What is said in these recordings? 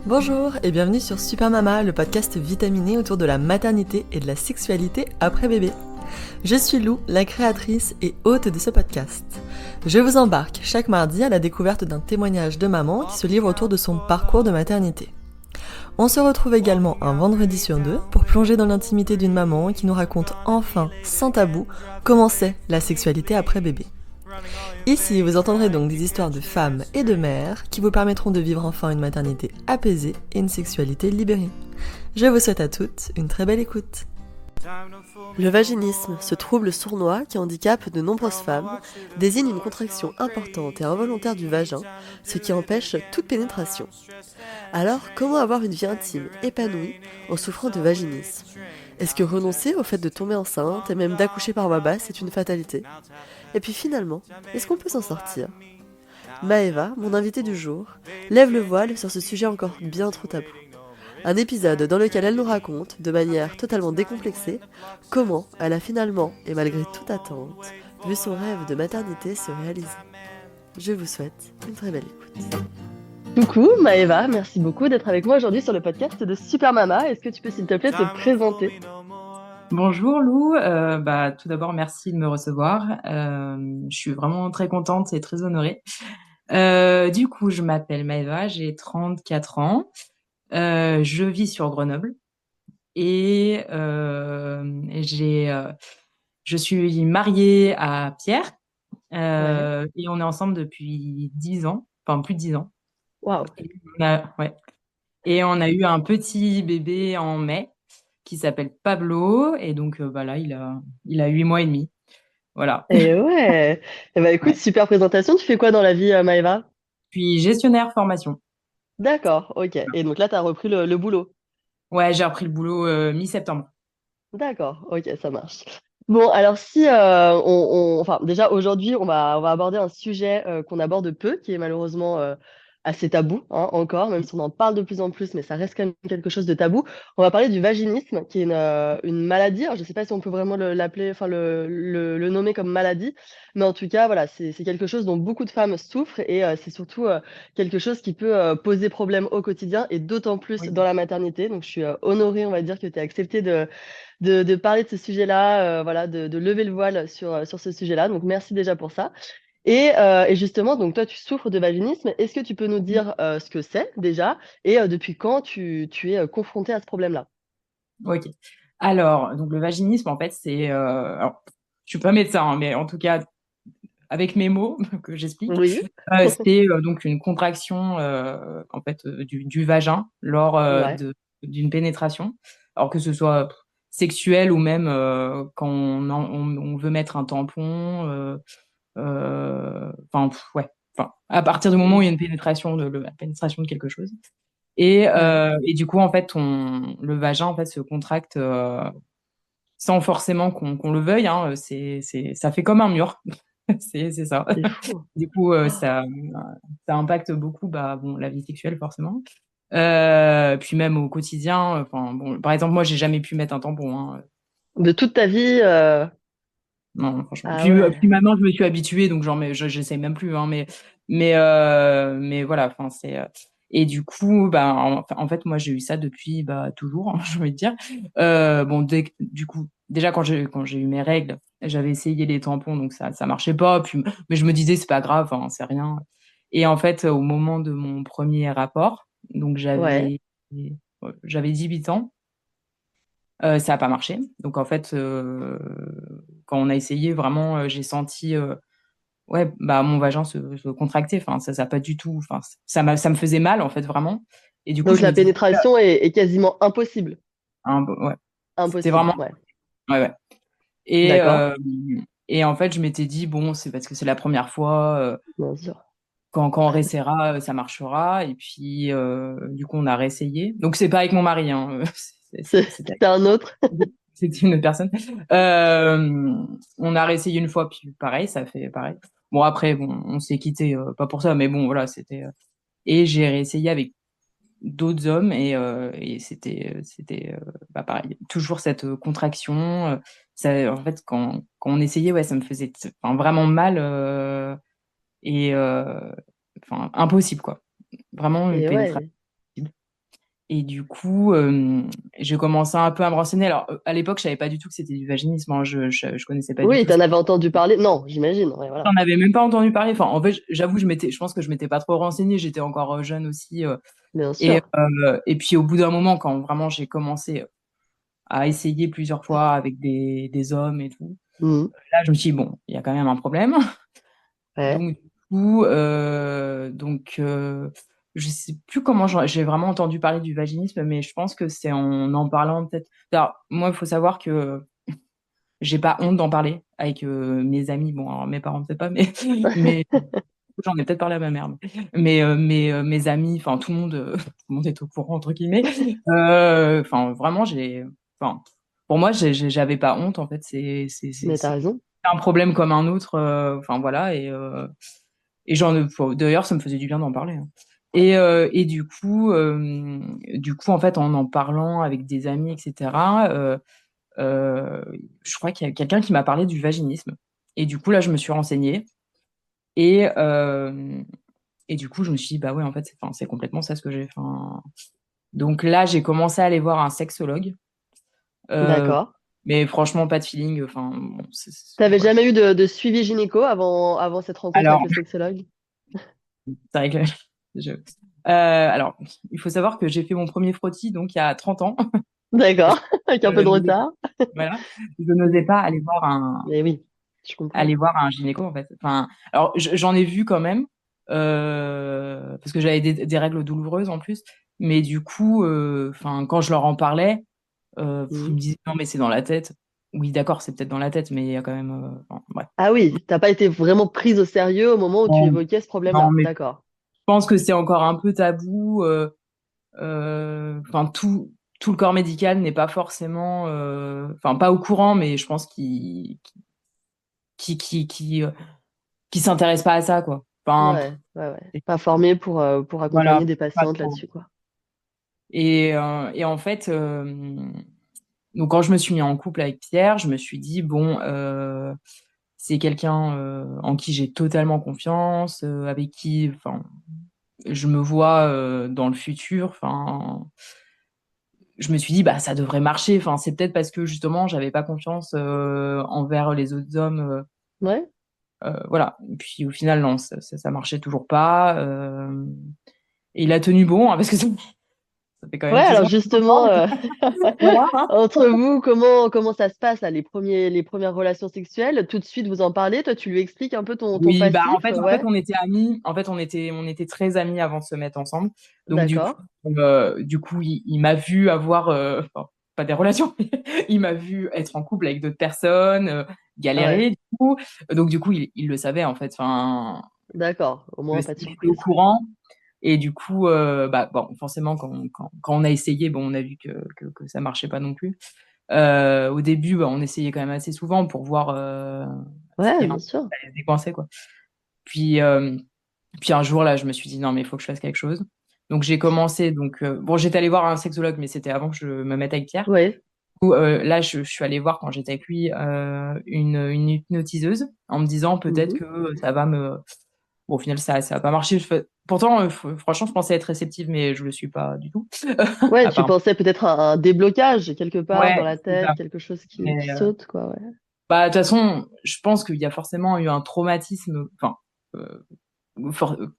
Bonjour et bienvenue sur Super Mama, le podcast vitaminé autour de la maternité et de la sexualité après bébé. Je suis Lou, la créatrice et hôte de ce podcast. Je vous embarque chaque mardi à la découverte d'un témoignage de maman qui se livre autour de son parcours de maternité. On se retrouve également un vendredi sur deux pour plonger dans l'intimité d'une maman qui nous raconte enfin, sans tabou, comment c'est la sexualité après bébé. Ici, vous entendrez donc des histoires de femmes et de mères qui vous permettront de vivre enfin une maternité apaisée et une sexualité libérée. Je vous souhaite à toutes une très belle écoute. Le vaginisme, ce trouble sournois qui handicape de nombreuses femmes, désigne une contraction importante et involontaire du vagin, ce qui empêche toute pénétration. Alors, comment avoir une vie intime, épanouie, en souffrant de vaginisme ? Est-ce que renoncer au fait de tomber enceinte et même d'accoucher par voie basse est une fatalité ? Et puis finalement, est-ce qu'on peut s'en sortir ? Maëva, mon invitée du jour, lève le voile sur ce sujet encore bien trop tabou. Un épisode dans lequel elle nous raconte, de manière totalement décomplexée, comment elle a finalement, et malgré toute attente, vu son rêve de maternité se réaliser. Je vous souhaite une très belle écoute. Coucou Maëva, merci beaucoup d'être avec moi aujourd'hui sur le podcast de Super Mama. Est-ce que tu peux s'il te plaît te présenter ? Bonjour Lou, tout d'abord merci de me recevoir. Je suis vraiment très contente et très honorée. Du coup, je m'appelle Maëva, j'ai 34 ans. Je vis sur Grenoble et je suis mariée à Pierre Ouais. et on est ensemble depuis 10 ans, enfin plus de 10 ans. Waouh. Et ouais. Et on a eu un petit bébé en mai qui s'appelle Pablo et donc là il a 8 mois et demi. Voilà. Et ouais. Eh ben écoute, Ouais. super présentation. Tu fais quoi dans la vie, Maëva ? Puis gestionnaire formation. D'accord, ok. Et donc là, tu as repris le boulot. Ouais, j'ai repris le boulot mi-septembre. D'accord, ok, ça marche. Bon, alors si enfin déjà aujourd'hui, on va aborder un sujet qu'on aborde peu, qui est malheureusement assez tabou, hein, encore, même si on en parle de plus en plus, mais ça reste quand même quelque chose de tabou. On va parler du vaginisme, qui est une maladie. Alors, je ne sais pas si on peut vraiment l'appeler, enfin le nommer comme maladie, mais en tout cas, voilà, c'est quelque chose dont beaucoup de femmes souffrent et c'est surtout quelque chose qui peut poser problème au quotidien et d'autant plus Oui. dans la maternité. Donc, je suis honorée, on va dire, que tu aies accepté de parler de ce sujet-là, voilà, de lever le voile sur ce sujet-là. Donc, merci déjà pour ça. Et justement, donc toi, tu souffres de vaginisme. Est-ce que tu peux nous dire ce que c'est déjà et depuis quand tu es confrontée à ce problème-là? Ok. Alors, donc le vaginisme, en fait, c'est. Alors, je suis pas médecin, hein, mais en tout cas, avec mes mots que j'explique, Oui, c'est donc une contraction en fait du vagin lors ouais. d'une pénétration. Alors que ce soit sexuel ou même quand on veut mettre un tampon. Enfin, ouais. Enfin, à partir du moment où il y a une pénétration la pénétration de quelque chose. Ouais. Et du coup, en fait, le vagin en fait se contracte sans forcément qu'on le veuille. Hein, ça fait comme un mur. C'est ça. C'est fou. Du coup, ça impacte beaucoup bon, la vie sexuelle forcément. Puis même au quotidien. Enfin, bon, par exemple, moi, j'ai jamais pu mettre un tampon. Hein. De toute ta vie. Non, franchement. Ah Puis ouais. maintenant, je me suis habituée, donc genre, mais j'essaye même plus. Hein, mais voilà. Enfin, et du coup, en fait, moi, j'ai eu ça depuis toujours, hein, j'ai envie de dire. Bon, du coup, déjà quand j'ai eu mes règles, j'avais essayé les tampons, donc ça marchait pas. Puis, mais je me disais, c'est pas grave, hein, c'est rien. Et en fait, au moment de mon premier rapport, donc Ouais. j'avais 18 ans. Ça a pas marché. Donc en fait, quand on a essayé, vraiment, j'ai senti, ouais, mon vagin se contracter. Enfin, ça a pas du tout. Enfin, ça me faisait mal en fait vraiment. Et du coup, Donc je la me disais, pénétration est quasiment impossible. ouais, c'était Impossible, vraiment, ouais. ouais, ouais. Et D'accord. et en fait, je m'étais dit bon, c'est parce que c'est la première fois. Bien sûr. Quand on réessaiera, ça marchera. Et puis, du coup, on a réessayé. Donc c'est pas avec mon mari. Hein, C'est c'était c'est un autre. C'était une autre personne. On a réessayé une fois, puis pareil, ça fait pareil. Bon, après, bon, on s'est quitté, pas pour ça, mais bon, voilà, c'était. Et j'ai réessayé avec d'autres hommes et c'était pareil. Toujours cette contraction. En fait, quand on essayait, ouais, ça me faisait enfin, vraiment mal et enfin, impossible, quoi. Vraiment une Et pénétration. ouais. Et du coup, j'ai commencé un peu à me renseigner. Alors, à l'époque, je savais pas du tout que c'était du vaginisme, hein. Je connaissais pas du Oui, tout. t'en avais entendu parler? Non, j'imagine. Ouais, voilà. J'en avais même pas entendu parler. Enfin, en fait, j'avoue, je pense que je m'étais pas trop renseignée. J'étais encore jeune aussi. Bien Et, sûr. et puis, au bout d'un moment, quand vraiment j'ai commencé à essayer plusieurs fois avec des hommes et tout, Mhm. là, je me suis dit, bon, il y a quand même un problème. Ouais. Donc, du coup, je sais plus comment j'ai vraiment entendu parler du vaginisme, mais je pense que c'est en parlant peut-être. Alors, moi, il faut savoir que j'ai pas honte d'en parler avec mes amis. Bon, alors, mes parents peut-être pas, mais j'en ai peut-être parlé à ma mère. Mais mes amis, enfin tout le monde, tout le monde est au courant entre guillemets. Enfin vraiment, enfin pour moi, j'avais pas honte en fait. Mais t'as raison. Un problème comme un autre. Enfin voilà et d'ailleurs, ça me faisait du bien d'en parler, hein. Et du coup, en fait, en parlant avec des amis, etc. Je crois qu'il y a quelqu'un qui m'a parlé du vaginisme. Et du coup, là, je me suis renseignée. Et, et du coup, je me suis dit, bah ouais, en fait, enfin, c'est complètement ça ce que j'ai fait. Enfin, donc là, j'ai commencé à aller voir un sexologue. Euh, D'accord. mais franchement, pas de feeling. Enfin, bon, T'avais voilà. jamais eu de suivi gynéco avant cette rencontre avec Alors, le sexologue? c'est vrai que alors, il faut savoir que j'ai fait mon premier frottis donc il y a 30 ans. D'accord. Avec un peu Euh, de je n'osais- retard. voilà. Je n'osais pas Mais oui, je comprends. aller voir un gynéco en fait. Enfin, alors j'en ai vu quand même parce que j'avais des règles douloureuses en plus. Mais du coup, enfin, quand je leur en parlais, ils Mhm. me disaient non mais c'est dans la tête. Oui, d'accord, c'est peut-être dans la tête, mais il y a quand même. Enfin, bref. Ah oui, t'as pas été vraiment prise au sérieux au moment où tu Non, évoquais ce non, problème-là. mais je D'accord. pense que c'est encore un peu tabou. Enfin, tout le corps médical n'est pas forcément, enfin, pas au courant, mais je pense qui s'intéresse pas à ça, quoi. Enfin, Ouais, ouais, ouais. Pas formée pour voilà, accompagner des pas patientes trop. là-dessus, quoi. Et en fait, donc quand je me suis mis en couple avec Pierre, je me suis dit, bon, c'est quelqu'un en qui j'ai totalement confiance, avec qui, enfin, je me vois dans le futur. Enfin, je me suis dit, bah, ça devrait marcher. Enfin, c'est peut-être parce que justement, j'avais pas confiance envers les autres hommes. Ouais. Voilà. Et puis au final, non, ça marchait toujours pas. Et il a tenu bon, hein, parce que ça fait quand Ouais, même 10 alors ans. justement, Voilà, hein. entre vous, comment ça se passe là, les premières relations sexuelles? Tout de suite, vous en parlez? Toi, tu lui expliques un peu ton Oui, bah passif? en fait, Ouais. on était amis. En fait, on était très amis avant de se mettre ensemble. Donc D'accord. du coup, il m'a vu avoir, enfin, pas des relations, mais il m'a vu être en couple avec d'autres personnes, Ouais. galérer. Du coup, donc du coup, il le savait en fait. Enfin, D'accord. Au moins, pas de il était au surprise. courant. Et du coup, bah bon, forcément, quand on a essayé, bon, on a vu que ça marchait pas non plus. Au début, bah, on essayait quand même assez souvent pour voir Ouais, si bien sûr. ça allait se décoincer, quoi. Puis, puis un jour, là, je me suis dit, non, mais il faut que je fasse quelque chose. Donc, j'ai commencé. Donc, bon, j'étais allée voir un sexologue, mais c'était avant que je me mette avec Pierre. Ouais. Du coup, là, je suis allée voir, quand j'étais avec lui, une hypnotiseuse en me disant peut-être Mhm. que ça va me. Bon, au final, ça a pas marché. Pourtant, franchement, je pensais être réceptive, mais je le suis pas du tout. Ouais, tu Apparemment. pensais peut-être à un déblocage quelque part dans Ouais, la c'est tête, ça. quelque chose qui Mais, saute, quoi, ouais. bah, de toute façon, je pense qu'il y a forcément eu un traumatisme. Enfin, euh, for- euh,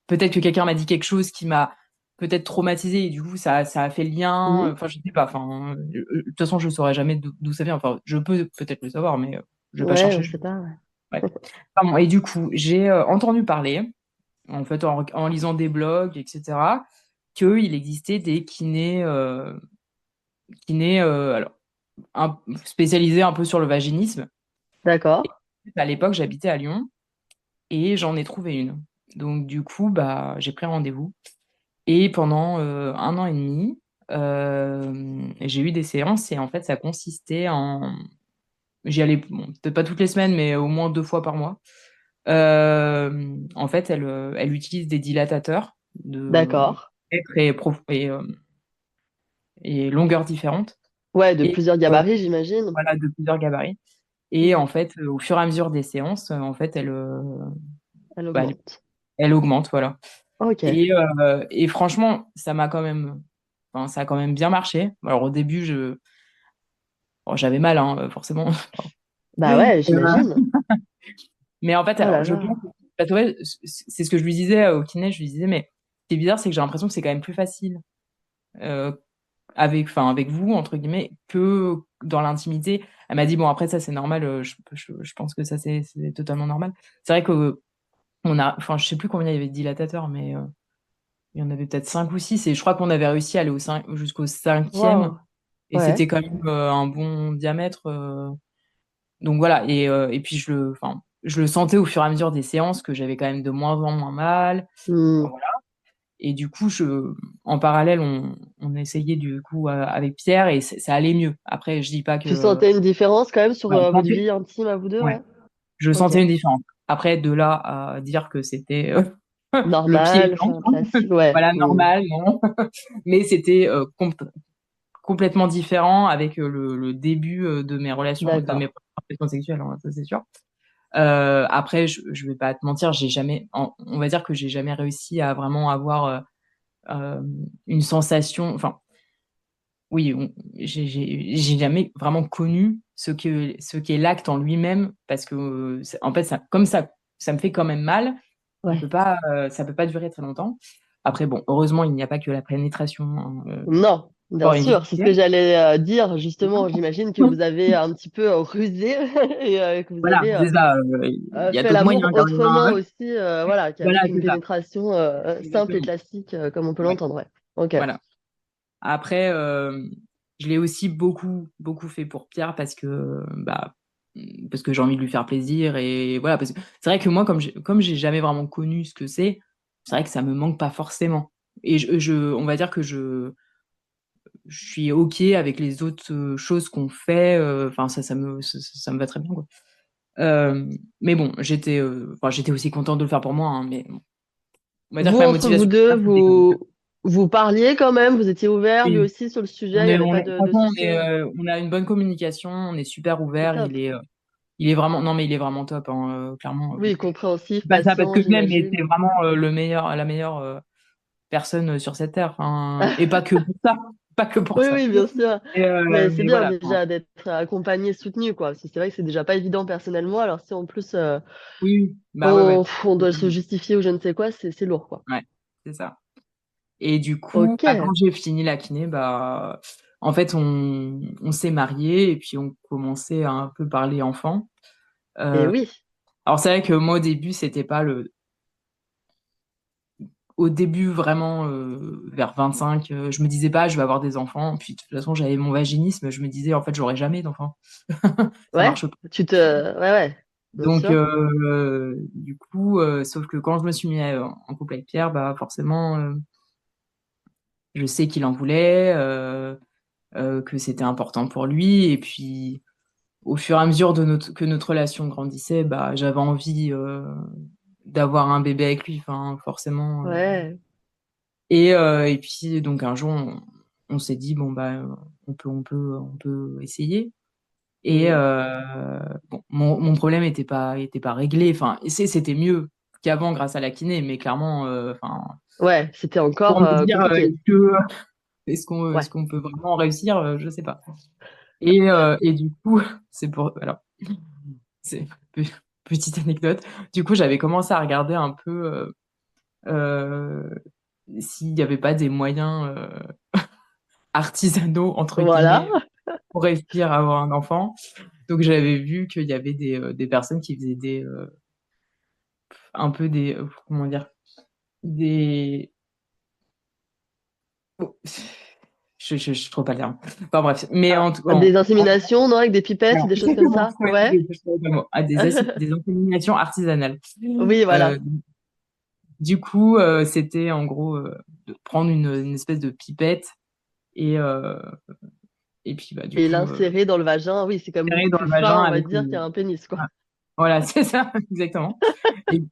peut-être que quelqu'un m'a dit quelque chose qui m'a peut-être traumatisé et du coup ça a fait le lien. Mhm. Enfin, je sais pas. Enfin, de toute façon, je saurais jamais d'où ça vient. Enfin, je peux peut-être le savoir, mais je vais pas Ouais, on chercher. sait pas, ouais. Ouais. Pardon. Et du coup, j'ai entendu parler, en fait, en lisant des blogs, etc., qu'il existait des kinés alors, spécialisés un peu sur le vaginisme. D'accord. À l'époque, j'habitais à Lyon et j'en ai trouvé une. Donc du coup, bah, j'ai pris rendez-vous. Et pendant 1 an et demi, j'ai eu des séances et en fait, ça consistait en. J'y allais, bon, peut-être pas toutes les semaines, mais au moins 2 fois par mois. En fait, elle utilise des dilatateurs de D'accord. et longueurs différentes Ouais, de et plusieurs gabarits, j'imagine. voilà, de plusieurs gabarits. Et Mhm. en fait, au fur et à mesure des séances, en fait, Elle bah, augmente. elle augmente, voilà. Ok. Et franchement, ça m'a quand même. enfin, ça a quand même bien marché. Alors au début, bon, j'avais mal, hein, forcément. Bah ouais, Euh, j'imagine. mais en fait, Oh alors là je là. pense, parce que, ouais, c'est ce que je lui disais au kiné. Je lui disais, mais ce qui est bizarre, c'est que j'ai l'impression que c'est quand même plus facile euh, avec vous, entre guillemets, que dans l'intimité. Elle m'a dit, bon, après, ça, c'est normal. Je pense que ça, c'est totalement normal. C'est vrai que enfin, je sais plus combien il y avait de dilatateurs, mais il y en avait peut-être 5 ou 6. Et je crois qu'on avait réussi à aller jusqu'au cinquième. Waouh. Et Ouais. c'était quand même un bon diamètre. Donc voilà. Et puis, enfin, je le sentais au fur et à mesure des séances que j'avais quand même de moins en moins mal. Hmm. Enfin, voilà. Et du coup, en parallèle, on essayait du coup avec Pierre et ça allait mieux. Après, je dis pas Tu que. sentais une différence quand même sur Ouais, votre vie intime à vous deux, ouais, ouais? je Ok. sentais une différence. Après, de là à dire que c'était le pied et Normal, le enfin classique, ouais. voilà, Hmm. normal, non. Mais c'était complètement différent avec le début de mes relations, de D'accord. mes relations sexuelles, hein, ça c'est sûr. Après, je vais pas te mentir, on va dire que j'ai jamais réussi à vraiment avoir une sensation. Enfin, oui, j'ai jamais vraiment connu ce qu'est l'acte en lui-même, parce que en fait, comme ça me fait quand même mal. Ouais. Ça peut pas durer très longtemps. Après, bon, heureusement, il n'y a pas que la pénétration, hein, Non, bien corps et sûr, c'est ce que visuel. j'allais dire justement. J'imagine que vous avez un petit peu rusé et que vous Voilà, avez c'est ça. Il y a fait d'autres l'amour moyens quand même, autrement hein. aussi, voilà, Voilà, qu'avec une c'est ça. pénétration simple et Exactement. classique, comme on peut Ouais, l'entendre, ouais. Ok. voilà. Après, je l'ai aussi beaucoup, beaucoup fait pour Pierre parce que j'ai envie de lui faire plaisir et voilà. Parce que c'est vrai que moi, comme j'ai jamais vraiment connu ce que c'est vrai que ça me manque pas forcément. Et on va dire que je suis OK avec les autres choses qu'on fait. Enfin, ça me va très bien, quoi. Mais bon, enfin, j'étais aussi contente de le faire pour moi, hein, mais bon, on va dire Vous, que ma entre vous motivation deux, première, c'était comme ça. vous parliez quand même, vous étiez ouverts lui Oui. aussi sur le sujet, il n'y avait pas de Franchement, soucis. on a une bonne communication, on est super C'est ouvert. top. Il est vraiment, non, mais il est vraiment top, hein, clairement. Oui, compréhensif, C'est pas ça parce patient, que je l'aime, mais j'imagine. c'est vraiment la meilleure personne sur cette terre. Enfin, et pas que pour ça, pas que pour Oui, ça. oui, bien sûr. Mais c'est Mais bien voilà. Enfin, déjà d'être accompagné, soutenu, quoi. Parce que c'est vrai que c'est déjà pas évident personnellement. Alors si en plus oui, oui. Bah ouais, ouais. on doit se justifier ou je ne sais quoi, c'est lourd, quoi. Ouais, c'est ça. Et du coup, Ok. quand j'ai fini la kiné, bah, en fait, on s'est mariés et puis on commençait à un peu parler enfant. Et Euh, oui. alors c'est vrai que moi au début, c'était pas au début vraiment vers 25, je me disais pas je vais avoir des enfants. Puis de toute façon, j'avais mon vaginisme, je me disais en fait j'aurai jamais d'enfants. Ça Ouais. marche pas. Ouais, ouais. Bien Donc sûr. du coup, sauf que quand je me suis mis en couple avec Pierre, bah forcément, je sais qu'il en voulait. Que c'était important pour lui. Et puis, au fur et à mesure que notre relation grandissait, bah, j'avais envie d'avoir un bébé avec lui, enfin, forcément. Ouais. Et puis, donc, un jour, on s'est dit, bon, bah, on peut essayer. Et Mhm. bon, mon problème était pas réglé. Enfin, c'était mieux qu'avant grâce à la kiné, mais clairement, enfin, Ouais, c'était encore pour me dire, compliqué. est-ce Ouais. qu'on peut vraiment réussir, je sais pas. Et du coup, alors, c'est pe- petite anecdote. Du coup, j'avais commencé à regarder un peu euh, s'il n'y avait pas des moyens artisanaux, entre Voilà. guillemets, pour réussir à avoir un enfant. Donc, j'avais vu qu'il y avait des personnes qui faisaient un peu comment dire, des, oh, je trouve pas le terme. Enfin, bref, mais Ah, en tout des en- inséminations, non, avec des pipettes, alors, des choses comme exactement, ça. ouais, Ouais. je trouvais pas le mot. Des inséminations artisanales. Oui, Euh, voilà. Du coup, c'était en gros de prendre une espèce de pipette et, euh, et puis bah, du Et coup, l'insérer dans le vagin, oui, c'est quand même serrer beaucoup dans plus le vagin fin, on va avec dire, qu'un pénis, quoi. voilà, voilà, c'est ça, exactement. Et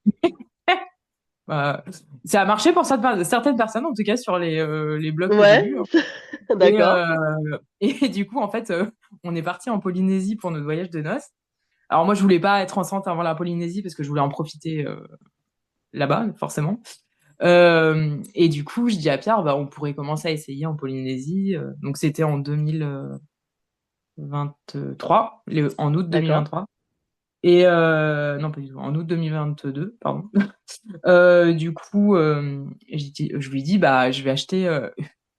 bah, ça a marché pour certaines personnes, en tout cas sur les blogs que j'ai Ouais, vus, hein. Et, d'accord. et du coup, en fait, on est parti en Polynésie pour notre voyage de noces. Alors moi, je voulais pas être enceinte avant la Polynésie parce que je voulais en profiter là-bas, forcément. Et du coup, je dis à Pierre, bah, on pourrait commencer à essayer en Polynésie. Donc, c'était en 2023, en août D'accord. 2023. Et non, pas du tout, en août 2022, pardon. Du coup, je lui dis, bah, je vais acheter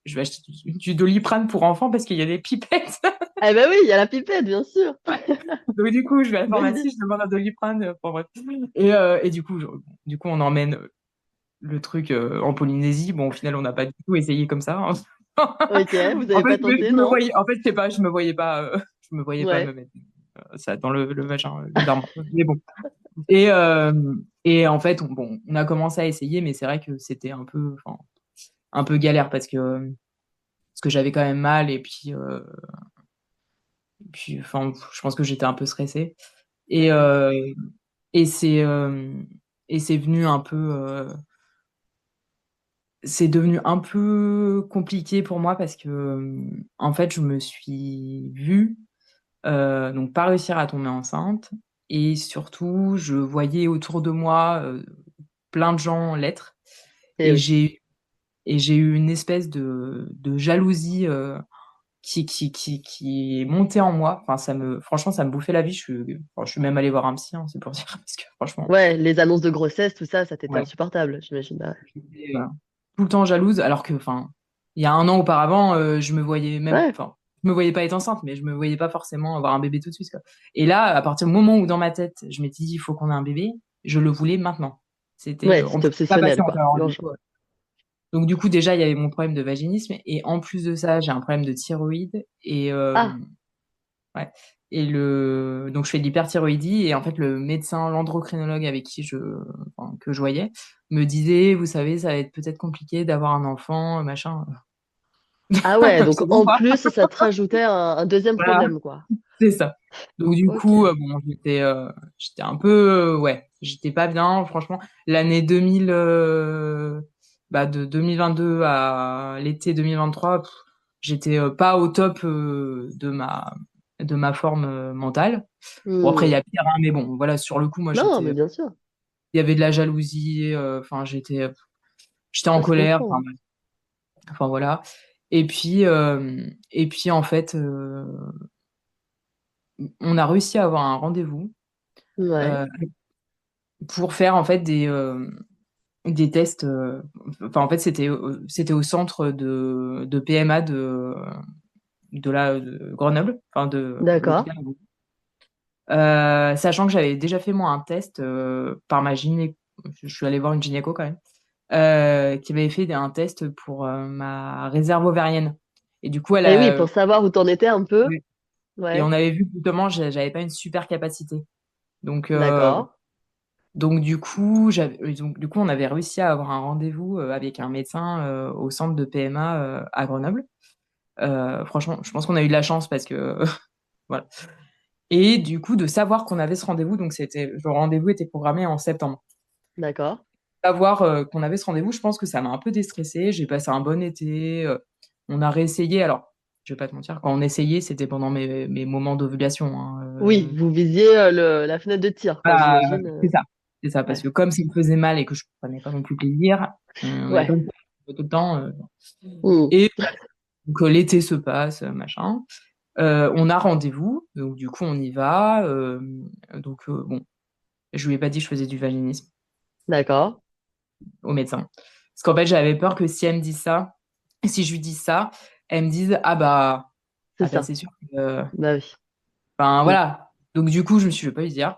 du Doliprane pour enfants parce qu'il y a des pipettes. Eh ben oui, il y a la pipette, bien sûr. Donc, du coup, je vais à la Bonne pharmacie, idée. je demande un Doliprane, enfin, bref. Et du coup, on emmène le truc en Polynésie. Bon, au final, on n'a pas du tout essayé comme ça, hein. Ok, vous En avez fait, pas tenté, je me non? voyais, en fait, je sais pas, je me voyais pas me Ouais. mettre ça dans le vagin, bizarrement. Mais bon. Et, euh, et en fait, on a commencé à essayer, mais c'est vrai que c'était enfin, un peu galère parce que j'avais quand même mal et puis, enfin, je pense que j'étais un peu stressée. Et, Eh oui. euh, et c'est, euh, et c'est devenu un peu compliqué pour moi parce que, en fait, je me suis vue, donc pas réussir à tomber enceinte. Et surtout, je voyais autour de moi plein de gens l'être. Eh Et oui. j'ai eu une espèce de jalousie qui est montée en moi. Enfin, franchement, ça me bouffait la vie. Je suis même allée voir un psy, hein, c'est pour dire, parce que franchement, Ouais, les annonces de grossesse, tout ça, ça t'était ouais, insupportable, j'imagine. Bah j'étais tout le temps jalouse, alors que, enfin, il y a un an auparavant, ouais. Ouais. je me voyais pas être enceinte, mais je me voyais pas forcément avoir un bébé tout de suite, quoi. Et là, à partir du moment où dans ma tête, je m'étais dit, il faut qu'on ait un bébé, je le voulais maintenant. Ouais, En c'était plus, pas obsessionnel, patient. quoi. Urgent. Donc du coup, déjà, il y avait mon problème de vaginisme et en plus de ça, j'ai un problème de thyroïde et Ah, ouais. Donc je fais de l'hyperthyroïdie et en fait le médecin, l'endocrinologue avec qui enfin, que je voyais, me disait, vous savez, ça va être peut-être compliqué d'avoir un enfant, machin. ah ouais, donc C'est bon, en quoi. plus, ça te rajoutait un deuxième Voilà, problème, quoi. c'est ça. Donc du coup, Ok. bon, j'étais un peu, ouais, j'étais pas bien, franchement. L'année 2000, de 2022 à l'été 2023, j'étais pas au top de ma forme mentale. Bon, après, il y Hmm. a pire, hein, mais bon, voilà, sur le coup, moi, Non, mais bien sûr, il y avait de la jalousie, enfin, j'étais en ça se colère, enfin, comprend. bref. Enfin, voilà. Et puis, en fait, on a réussi à avoir un rendez-vous Ouais. euh, pour faire, en fait, des tests. Enfin, en fait, c'était au centre de PMA de Grenoble, enfin, de D'accord. l'hôpital. Sachant que j'avais déjà fait, moi, un test par ma gynéco. Je suis allée voir une gynéco quand même. Qui avait fait un test pour ma réserve ovarienne. Et du coup, elle Et oui, a. pour savoir où t'en étais un peu. Oui. Et Ouais. on avait vu que justement, j'avais pas une super capacité. Donc, D'accord. donc, du coup, on avait réussi à avoir un rendez-vous avec un médecin au centre de PMA à Grenoble. Franchement, je pense qu'on a eu de la chance parce que voilà. Et du coup, de savoir qu'on avait ce rendez-vous, donc le rendez-vous était programmé en septembre. D'accord. Savoir qu'on avait ce rendez-vous, je pense que ça m'a un peu déstressée. J'ai passé un bon été. On a réessayé. Alors, je vais pas te mentir, quand on essayait, c'était pendant mes moments d'ovulation, hein. Oui, vous visiez la fenêtre de tir, quoi, Voilà, j'imagine. c'est ça. C'est ça, parce Ouais. que comme ça me faisait mal et que je prenais pas non plus plaisir, on n'avait pas Ouais. le temps tout le temps. Hmm. Et donc, l'été se passe, machin. On a rendez-vous, donc du coup, on y va. Donc, bon, je lui ai pas dit que je faisais du vaginisme D'accord. au médecin. Parce qu'en fait, j'avais peur que si elle me dit ça, si je lui dis ça, elle me dise C'est bah ça. c'est sûr que Bah oui. enfin Hmm. voilà. Donc du coup, je vais pas lui dire.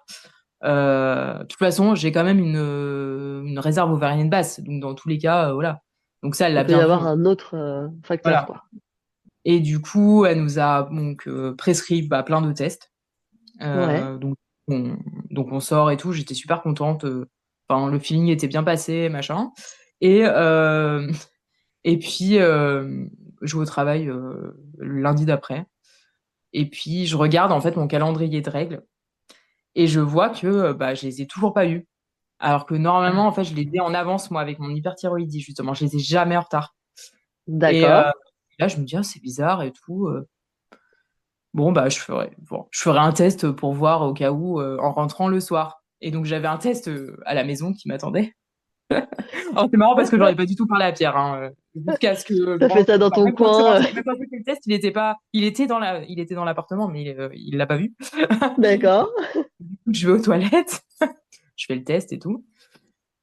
De toute façon, j'ai quand même une réserve ovarienne basse, donc dans tous les cas, voilà. Donc ça, elle Il l'a peut y bien vu, avoir hein. un autre facteur, Voilà. quoi. Et du coup, elle nous a donc prescrit plein de tests. Ouais. On, donc on sort et tout. J'étais super contente. Enfin, le feeling était bien passé, machin. Et et puis je vais au travail le lundi d'après. Et puis je regarde en fait mon calendrier de règles et je vois que je les ai toujours pas eues. Alors que normalement, Ah, en fait, je les ai en avance, moi, avec mon hyperthyroïdie, justement. Je les ai jamais en retard. Et d'accord. là, je me dis, ah, c'est bizarre et tout. Bon, je ferai un test pour voir au cas où en rentrant le soir. Et donc, j'avais un test à la maison qui m'attendait. Alors, c'est marrant parce que j'en ai pas du tout parlé à Pierre, hein, jusqu'à ce que T'as fait ça dans ton même quand coin. même quand j'ai fait le test, il était dans l'appartement, mais il l'a pas vu. D'accord. Du coup, je vais aux toilettes, je fais le test et tout,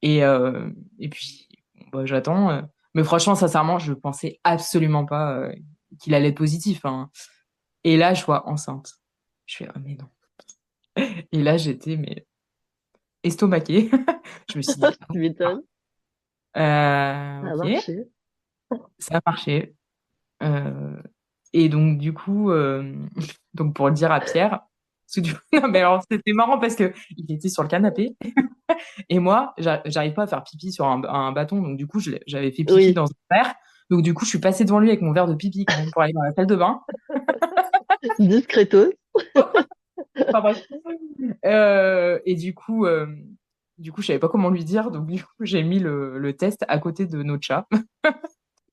et et puis bon, bah, j'attends. Mais franchement, sincèrement, je pensais absolument pas qu'il allait être positif, hein. Et là, je vois enceinte. Je fais, oh mais non. Et là, j'étais mais estomaquée. Je me suis dit, Tu m'étonnes. Ça a ok, marché. ça a marché. Euh, et donc, du coup, donc pour le dire à Pierre, parce que du coup, non, mais alors c'était marrant parce que il était sur le canapé et moi, j'arrive pas à faire pipi sur un bâton, donc du coup, j'avais fait pipi Oui. dans un verre. Donc, du coup, je suis passée devant lui avec mon verre de pipi quand même pour aller dans la salle de bain. Discretos. Enfin, bref. Et du coup, je savais pas comment lui dire, donc du coup, j'ai mis le test à côté de notre chat.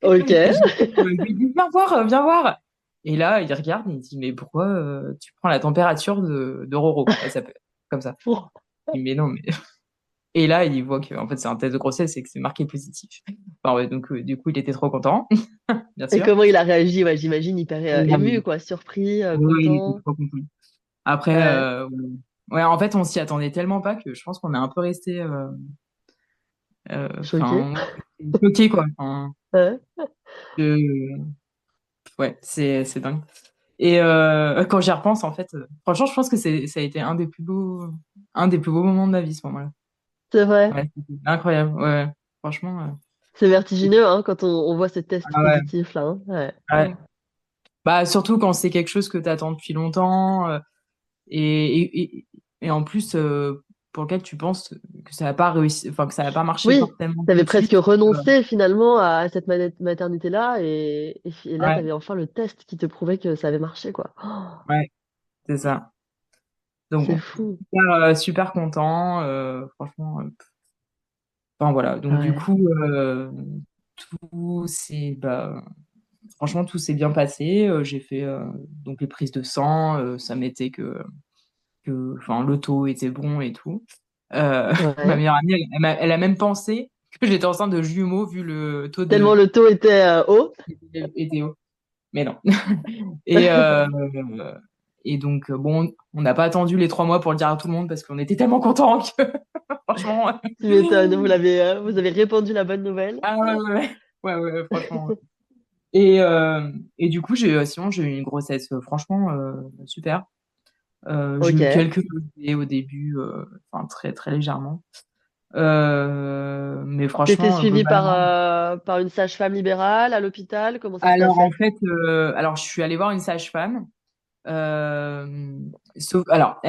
Ok. Et je lui ai dit, viens voir, viens voir. Et là, il regarde et il dit, mais pourquoi tu prends la température de Roro? Elle s'appelle comme ça. Je dis, mais non, mais. Et là, il voit que en fait, c'est un test de grossesse et que c'est marqué positif. Enfin, ouais, donc, du coup, il était trop content, bien Et sûr. comment il a réagi? Ouais, j'imagine hyper Et, ému, quoi, surpris, ouais, il était content. trop content. Après, Ouais. ouais, en fait, on s'y attendait tellement pas que je pense qu'on est un peu resté, Choqué. enfin, choqué, quoi. Enfin, Ouais. euh, ouais, c'est dingue. Et quand j'y repense, en fait, franchement, je pense que ça a été un des plus beaux moments de ma vie, ce moment-là. C'est vrai. Ouais, c'était incroyable. Ouais, ouais. Franchement. C'est vertigineux, hein, quand on voit ce test Ah ouais, positif, là, hein. Ouais. ouais. Bah, surtout quand c'est quelque chose que tu attends depuis longtemps et, et en plus pour lequel tu penses que ça va pas réussir, enfin que ça va pas marcher Oui, forcément tout t'avais de suite. presque renoncé finalement à cette maternité-là et là, Ouais, t'avais enfin le test qui te prouvait que ça avait marché, quoi. Oh, ouais, c'est ça. Donc c'est bon, fou. super, super content, franchement. Enfin voilà. Donc du Ouais. coup, tout s'est, bah, franchement, tout s'est bien passé. J'ai fait donc les prises de sang, ça mettait enfin, le taux était bon et tout. Ma Ouais. meilleure amie, elle a même pensé que j'étais enceinte de jumeaux vu le taux Tellement de le taux était haut. était haut. Mais non. Et, et donc, bon, on n'a pas attendu les 3 mois pour le dire à tout le monde parce qu'on était tellement contents que, franchement, Tu m'étonnes, vous avez répandu la bonne nouvelle. ah ouais, ouais, ouais, ouais, ouais, franchement. Ouais. Et du coup, sinon, j'ai eu une grossesse, franchement, super. J'ai eu Ok. quelques nausées au début, enfin, très, très légèrement. Mais T'étais franchement, suivie globalement. par une sage-femme libérale à l'hôpital? Comment ça se Alors, en passait? fait, alors, je suis allée voir une sage-femme. Euh, alors,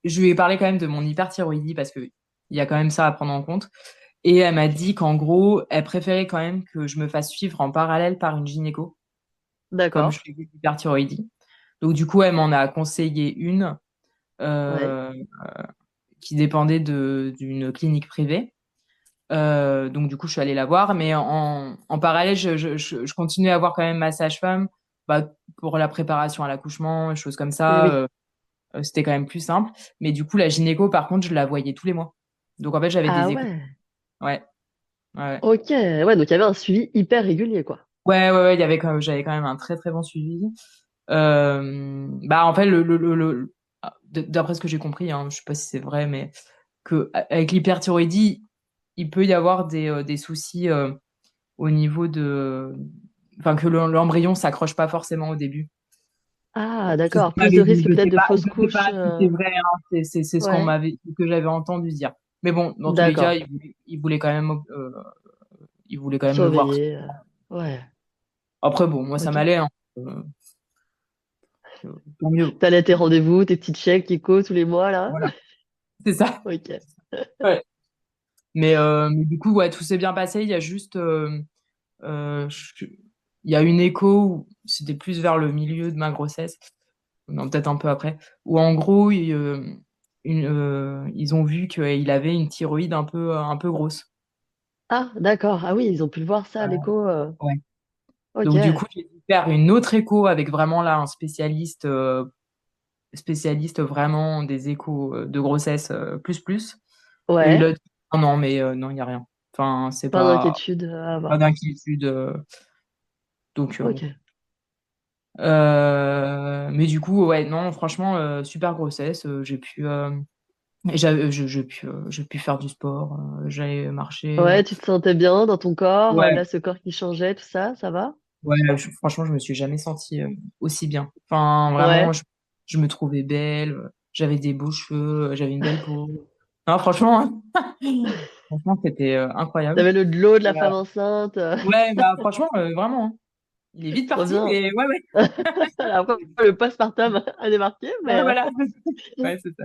je lui ai parlé quand même de mon hyperthyroïdie parce que il y a quand même ça à prendre en compte. Et elle m'a dit qu'en gros, elle préférait quand même que je me fasse suivre en parallèle par une gynéco, comme je D'accord. fais de l'hyperthyroïdie. Donc, du coup, elle m'en a conseillé une Ouais. euh, qui dépendait d'une clinique privée. Donc, du coup, je suis allée la voir. Mais en parallèle, je continuais à voir quand même ma sage-femme bah, pour la préparation à l'accouchement, choses comme Et ça. oui. C'était quand même plus simple. Mais du coup, la gynéco, par contre, je la voyais tous les mois. Donc, en fait, j'avais Ah des échos. ouais. Ouais, ouais. Ok. Ouais, donc il y avait un suivi hyper régulier, quoi. Ouais, ouais, ouais, j'avais quand même un très, très bon suivi. Bah, en fait, d'après ce que j'ai compris, hein, je sais pas si c'est vrai, mais avec l'hyperthyroïdie, il peut y avoir des soucis au niveau de. Enfin, que l'embryon s'accroche pas forcément au début. Ah, C'est ce qu'on d'accord. Plus de m'avait dit. risques peut-être de fausse Je sais couche. pas si c'est vrai, hein. C'est Ouais. ce que j'avais entendu dire. Mais bon, dans tous les cas, D'accord. il voulait quand même le voir. Surveiller. Ouais. Après, bon, moi, ça Ok. m'allait, hein. Euh, Tant mieux. T'allais à tes rendez-vous, tes petites chèques Kiko tous les mois, là? Voilà, c'est ça. Ok. Ouais. Mais du coup, ouais, tout s'est bien passé. Il y a juste, euh, je- il y a une écho où c'était plus vers le milieu de ma grossesse, non, peut-être un peu après, où en gros, ils ont vu qu'il avait une thyroïde un peu grosse. Ah, d'accord. Ah oui, ils ont pu le voir ça à l'écho. Ouais. Ok. Donc du coup, j'ai dû faire une autre écho avec vraiment là un spécialiste vraiment des échos de grossesse plus plus. Et il Ouais. a dit non, non, mais non, il n'y a rien. Enfin, c'est Pas pas d'inquiétude à pas avoir. d'inquiétude. Donc bon. OK. Mais du coup, ouais, non, franchement, super grossesse. J'ai pu faire du sport. J'allais marcher. Ouais, tu te sentais bien dans ton corps, Ouais, là, ce corps qui changeait, tout ça, ça va? ouais, franchement, je me suis jamais sentie aussi bien. Enfin, vraiment, Ouais. je me trouvais belle. J'avais des beaux cheveux. J'avais une belle peau. Non, franchement, franchement, c'était incroyable. T'avais le glow de la Et, femme enceinte, ouais, bah franchement, vraiment, hein. Il est vite trop parti, bien. mais ouais, ouais. Après, le postpartum a démarqué, Ouais, mais voilà. Ouais, c'est ça.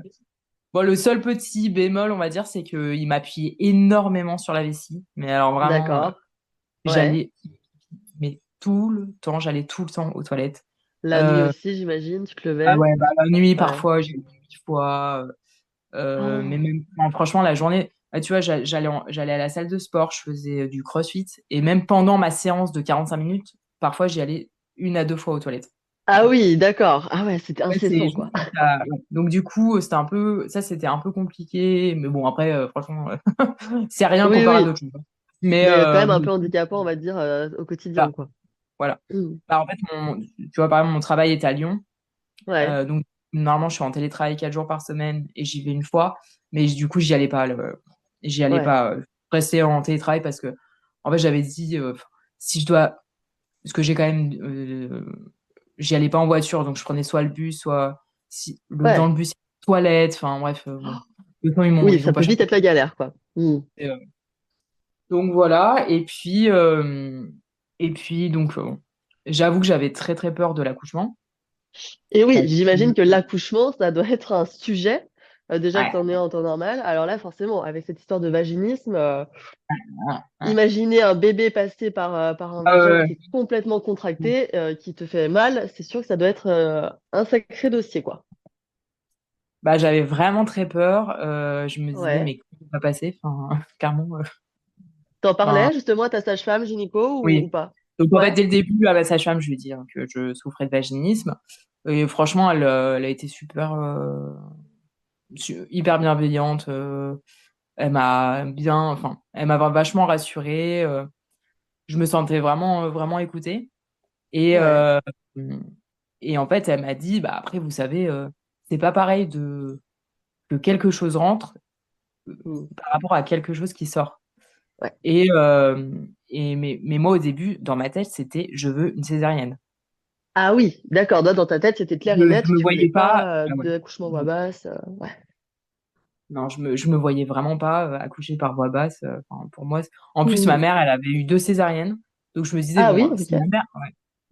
Bon, le seul petit bémol, on va dire, c'est qu'il m'appuyait énormément sur la vessie. Mais alors vraiment, d'accord. Ouais. j'allais, mais tout le temps, j'allais tout le temps aux toilettes. La nuit Euh, aussi, j'imagine, tu te ah levais? ouais, bah, la nuit, Ouais. parfois, j'ai 8 fois. Mais Oh! même, non, franchement, la journée, tu vois, j'allais à la salle de sport, je faisais du crossfit. Et même pendant ma séance de 45 minutes, parfois, j'y allais 1 à 2 fois aux toilettes. Tu Ah vois. oui, d'accord. Ah ouais, c'était Ouais, c'est incessant, juste quoi. que ouais. Donc du coup, c'était un peu compliqué, mais bon après, franchement, c'est rien Oui, comparé à oui, d'autres choses, hein. Mais mais quand même un mais peu handicapant, on va dire, au quotidien, voilà, quoi. voilà. Mmh. Bah, en fait, tu vois, par exemple, mon travail est à Lyon, Ouais, donc normalement, je suis en télétravail 4 jours par semaine et j'y vais une fois, mais du coup, j'y allais pas, j'y allais ouais, pas, rester en télétravail parce que, en fait, j'avais dit, si je dois, parce que j'ai quand même, j'y allais pas en voiture, donc je prenais soit le bus, soit si dans ouais. le bus, il y a une toilette, enfin bref, bon. Les temps, Oui, ils ont ça pas peut changé. vite être la galère, quoi. Mmh. Donc voilà, et puis donc, j'avoue que j'avais très, très peur de l'accouchement Et oui, parce que j'imagine que l'accouchement, ça doit être un sujet, déjà que ouais, tu en es en temps normal. Alors là, forcément, avec cette histoire de vaginisme, ouais, ouais. imaginer un bébé passer par un Ah ouais, vagin ouais. qui est complètement contracté, qui te fait mal, c'est sûr que ça doit être, un sacré dossier, quoi. Bah, j'avais vraiment très peur, je me disais: Ouais. «Mais comment ça va passer?» Enfin, clairement, Tu en enfin, parlais justement à ta sage-femme gynéco ou oui. pas? Donc en fait, Ouais? dès le début, à ma sage-femme, je lui ai dit, hein, que je souffrais de vaginisme et franchement, elle a été super, hyper bienveillante. Elle m'a vachement rassurée. Je me sentais vraiment, vraiment écoutée. Et, Ouais. euh, et en fait, elle m'a dit, bah après, vous savez, c'est pas pareil que quelque chose rentre Mmh. par rapport à quelque chose qui sort. Ouais. Mais moi, au début, dans ma tête, c'était, je veux une césarienne. Ah oui, d'accord, dans ta tête, c'était clair et Je net, me tu voulais voyais pas. pas, Ah ouais. d'accouchement voix basse, ouais. Non, je me voyais vraiment pas accoucher par voie basse. Enfin, pour moi, en plus, ma Mmh. mère, elle avait eu 2 césariennes. Donc je me disais, Ah bon, oui, OK.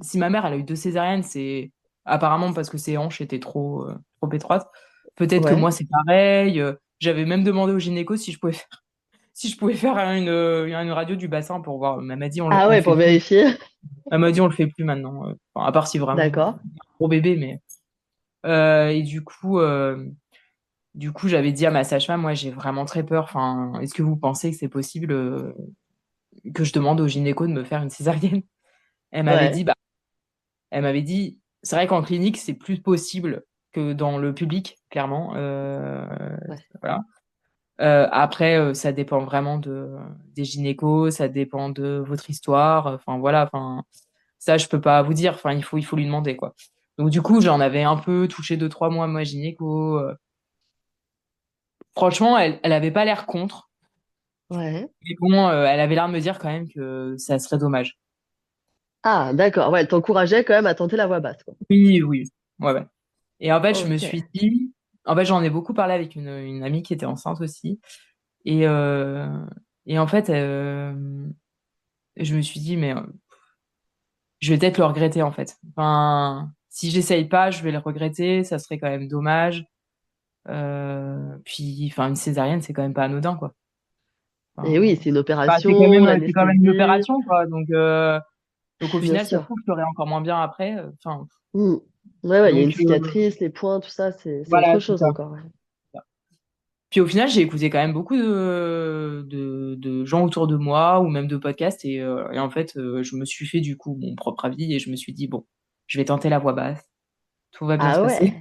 si ma mère, elle a eu 2 césariennes, c'est apparemment parce que ses hanches étaient trop étroites. Peut-être que Ouais. moi, c'est pareil. J'avais même demandé au gynéco si je pouvais faire, si je pouvais faire une radio du bassin pour voir. Mais elle m'a dit, Ah on le ouais, fait pour plus. vérifier. Elle m'a dit, on le fait plus maintenant. Enfin, à part si vraiment D'accord. un gros bébé, mais. Et du coup, j'avais dit à ma sage-femme, moi, j'ai vraiment très peur. Enfin, est-ce que vous pensez que c'est possible que je demande au gynéco de me faire une césarienne? Elle m'avait Ouais. dit, bah, elle m'avait dit, c'est vrai qu'en clinique, c'est plus possible que dans le public, clairement. Ouais. Voilà. Après, ça dépend vraiment des gynécos, ça dépend de votre histoire. Enfin, voilà. Enfin, ça, je peux pas vous dire. Enfin, il faut lui demander, quoi. Donc, du coup, j'en avais un peu touché 2, 3 mois, moi, gynéco. Franchement, elle avait pas l'air contre. Ouais. Mais bon, elle avait l'air de me dire quand même que ça serait dommage. Ah d'accord, ouais, elle t'encourageait quand même à tenter la voix basse, quoi. Oui, oui. Ouais, ouais. Et en fait, je me OK. suis dit, en fait, j'en ai beaucoup parlé avec une amie qui était enceinte aussi. Et, euh, et en fait, je me suis dit, mais je vais peut-être le regretter, en fait. Enfin, si j'essaye pas, je vais le regretter. Ça serait quand même dommage. Puis, enfin, une césarienne, c'est quand même pas anodin, quoi. Et oui, Enfin, c'est une bah, opération, c'est quand même une l'anesthésie, opération, quoi. Donc au bien final, ça se sûr. trouve, je ferai encore moins bien après. Enfin, Mmh. Ouais, ouais, il y a donc une cicatrice, les points, tout ça, c'est voilà, autre c'est chose ça. encore, ouais. Puis au final, j'ai écouté quand même beaucoup de gens autour de moi ou même de podcasts et en fait, je me suis fait du coup mon propre avis et je me suis dit, bon, je vais tenter la voix basse, tout va bien se Ah passer.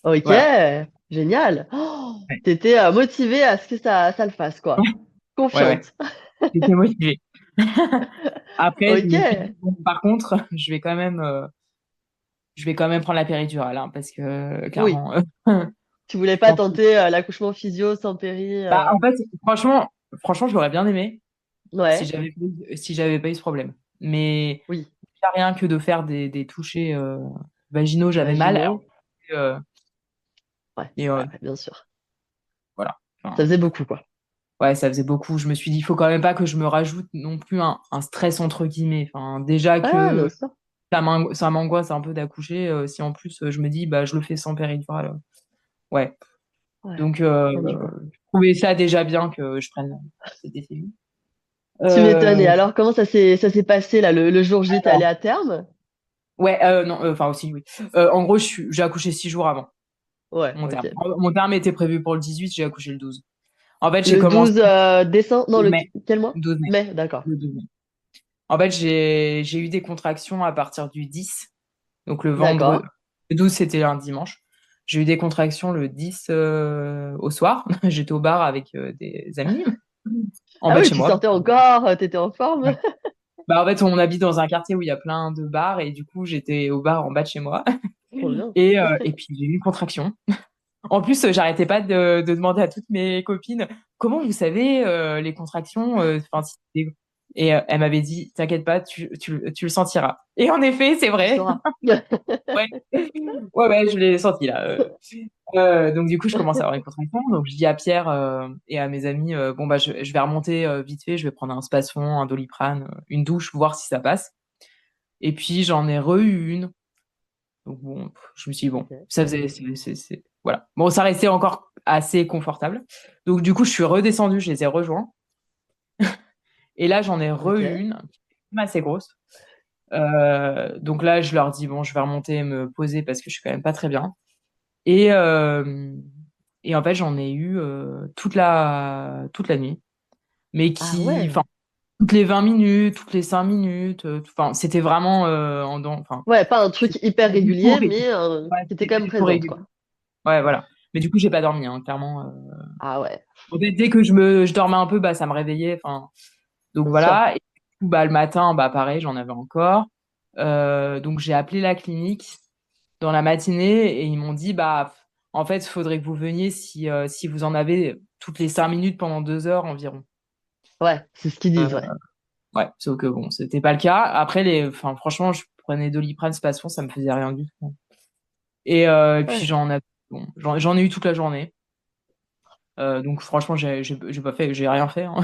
ouais! OK, Voilà. génial! Oh, Ouais. tu étais, motivée à ce que ça le fasse, quoi? Ouais, ouais. Confiante. j'étais motivée. Après, je me suis dit, OK. bon, par contre, je vais quand même prendre la péridurale, hein, parce que Oui, clairement, tu voulais je pas pense. tenter, l'accouchement physio sans péri, Bah, en fait, franchement, j'aurais bien aimé ouais, si j'avais pas eu ce problème. Mais oui, déjà, rien que de faire des touchés vaginaux, j'avais mal. Alors, vaginaux, euh, ouais, et ouais, ouais, bien sûr. voilà. Ça Enfin, faisait beaucoup, quoi. ouais, ça faisait beaucoup. Je me suis dit, il faut quand même pas que je me rajoute non plus un stress entre guillemets. Enfin, déjà Ouais, bien que sûr. ça m'angoisse un peu d'accoucher. Si en plus je me dis, bah, je le fais sans péridurale. Ouais. Ouais, Donc, ouais, je vois. je trouvais ça déjà bien que je prenne cette décision. Tu m'étonnes et Euh, alors comment ça s'est passé là, le jour J? Tu allé alors, à terme? ouais, non, enfin aussi, oui. En gros, j'ai accouché 6 jours avant Ouais, mon terme. OK. Mon terme était prévu pour le 18, j'ai accouché le 12. En fait, j'ai Le commencé 12 décembre? Non, le mai. quel mois? 12 mai. Mai, d'accord. Le 12 mai. En fait, j'ai eu des contractions à partir du 10. Donc le vendredi. D'accord. Le 12, c'était un dimanche. J'ai eu des contractions le 10 au soir. J'étais au bar avec des amis en Ah bas de oui, chez tu moi. sortais encore, tu étais en forme? Ouais. Bah, en fait, on habite dans un quartier où il y a plein de bars et du coup, j'étais au bar en bas de chez moi. Trop bien. Et puis, j'ai eu une contraction. En plus, j'arrêtais pas de demander à toutes mes copines comment vous savez les contractions. Enfin, et elle m'avait dit, t'inquiète pas, tu le sentiras. Et en effet, c'est Tu vrai. sauras. Ouais, ouais, ouais, je l'ai senti là. Donc du coup, je commence à avoir une contraction. Donc je dis à Pierre et à mes amis, bon bah je vais remonter vite fait, je vais prendre un Spasfon, un Doliprane, une douche, voir si ça passe. Et puis j'en ai re-eu une. Donc bon, je me suis dit, bon, OK, ça faisait, voilà. Bon, ça restait encore assez confortable. Donc du coup, je suis redescendue, je les ai rejoints. Et là, j'en ai re-eu OK. une, assez grosse. Donc là, je leur dis, bon, je vais remonter me poser parce que je suis quand même pas très bien. Et, euh, et en fait, j'en ai eu toute la nuit. Mais Ah enfin, ouais. toutes les 20 minutes, toutes les 5 minutes. Enfin, c'était vraiment enfin, Ouais, pas un truc c'était hyper pas du tout régulier, régulier. mais Ouais, qui était c'était quand pas même du tout présente, régulier. quoi. Ouais, voilà. Mais du coup, j'ai pas dormi, hein, clairement. Ah ouais, Dès que je dormais un peu, bah, ça me réveillait. Enfin, donc bien sûr. voilà. Et du coup, bah, le matin, bah, pareil, j'en avais encore. Donc j'ai appelé la clinique dans la matinée et ils m'ont dit, bah, en fait, il faudrait que vous veniez si vous en avez toutes les 5 minutes pendant 2 heures environ. Ouais, c'est ce qu'ils disent, Euh, ouais. ouais, sauf que bon, c'était pas le cas. Après, enfin, franchement, je prenais Doliprane, Spasfon, ça me faisait rien du tout. Et puis Ouais. j'en ai eu toute la journée. Donc franchement, j'ai pas fait, j'ai rien fait, hein.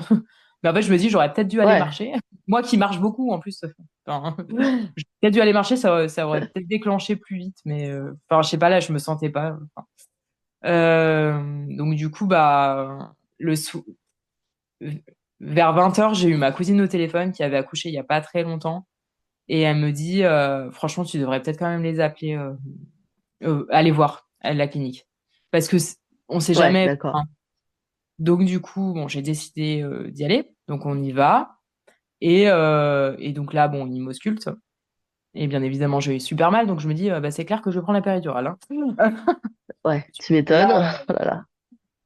Mais en fait, je me dis, j'aurais peut-être dû aller Ouais. marcher. Moi qui marche beaucoup en plus. Enfin, j'aurais peut-être dû aller marcher, ça aurait peut-être déclenché plus vite. Mais enfin, je sais pas, là, je me sentais pas. Enfin. Donc du coup, bah, vers 20h, j'ai eu ma cousine au téléphone qui avait accouché il y a pas très longtemps. Et elle me dit, franchement, tu devrais peut-être quand même les appeler, aller voir à la clinique. Parce que on sait Ouais, jamais. d'accord. Enfin, donc du coup, bon, j'ai décidé d'y aller. Donc on y va. Et donc là, bon, il m'ausculte. Et bien évidemment, j'ai eu super mal. Donc je me dis, bah, c'est clair que je prends la péridurale, hein. Ouais, tu Et m'étonnes. là, Oh là là.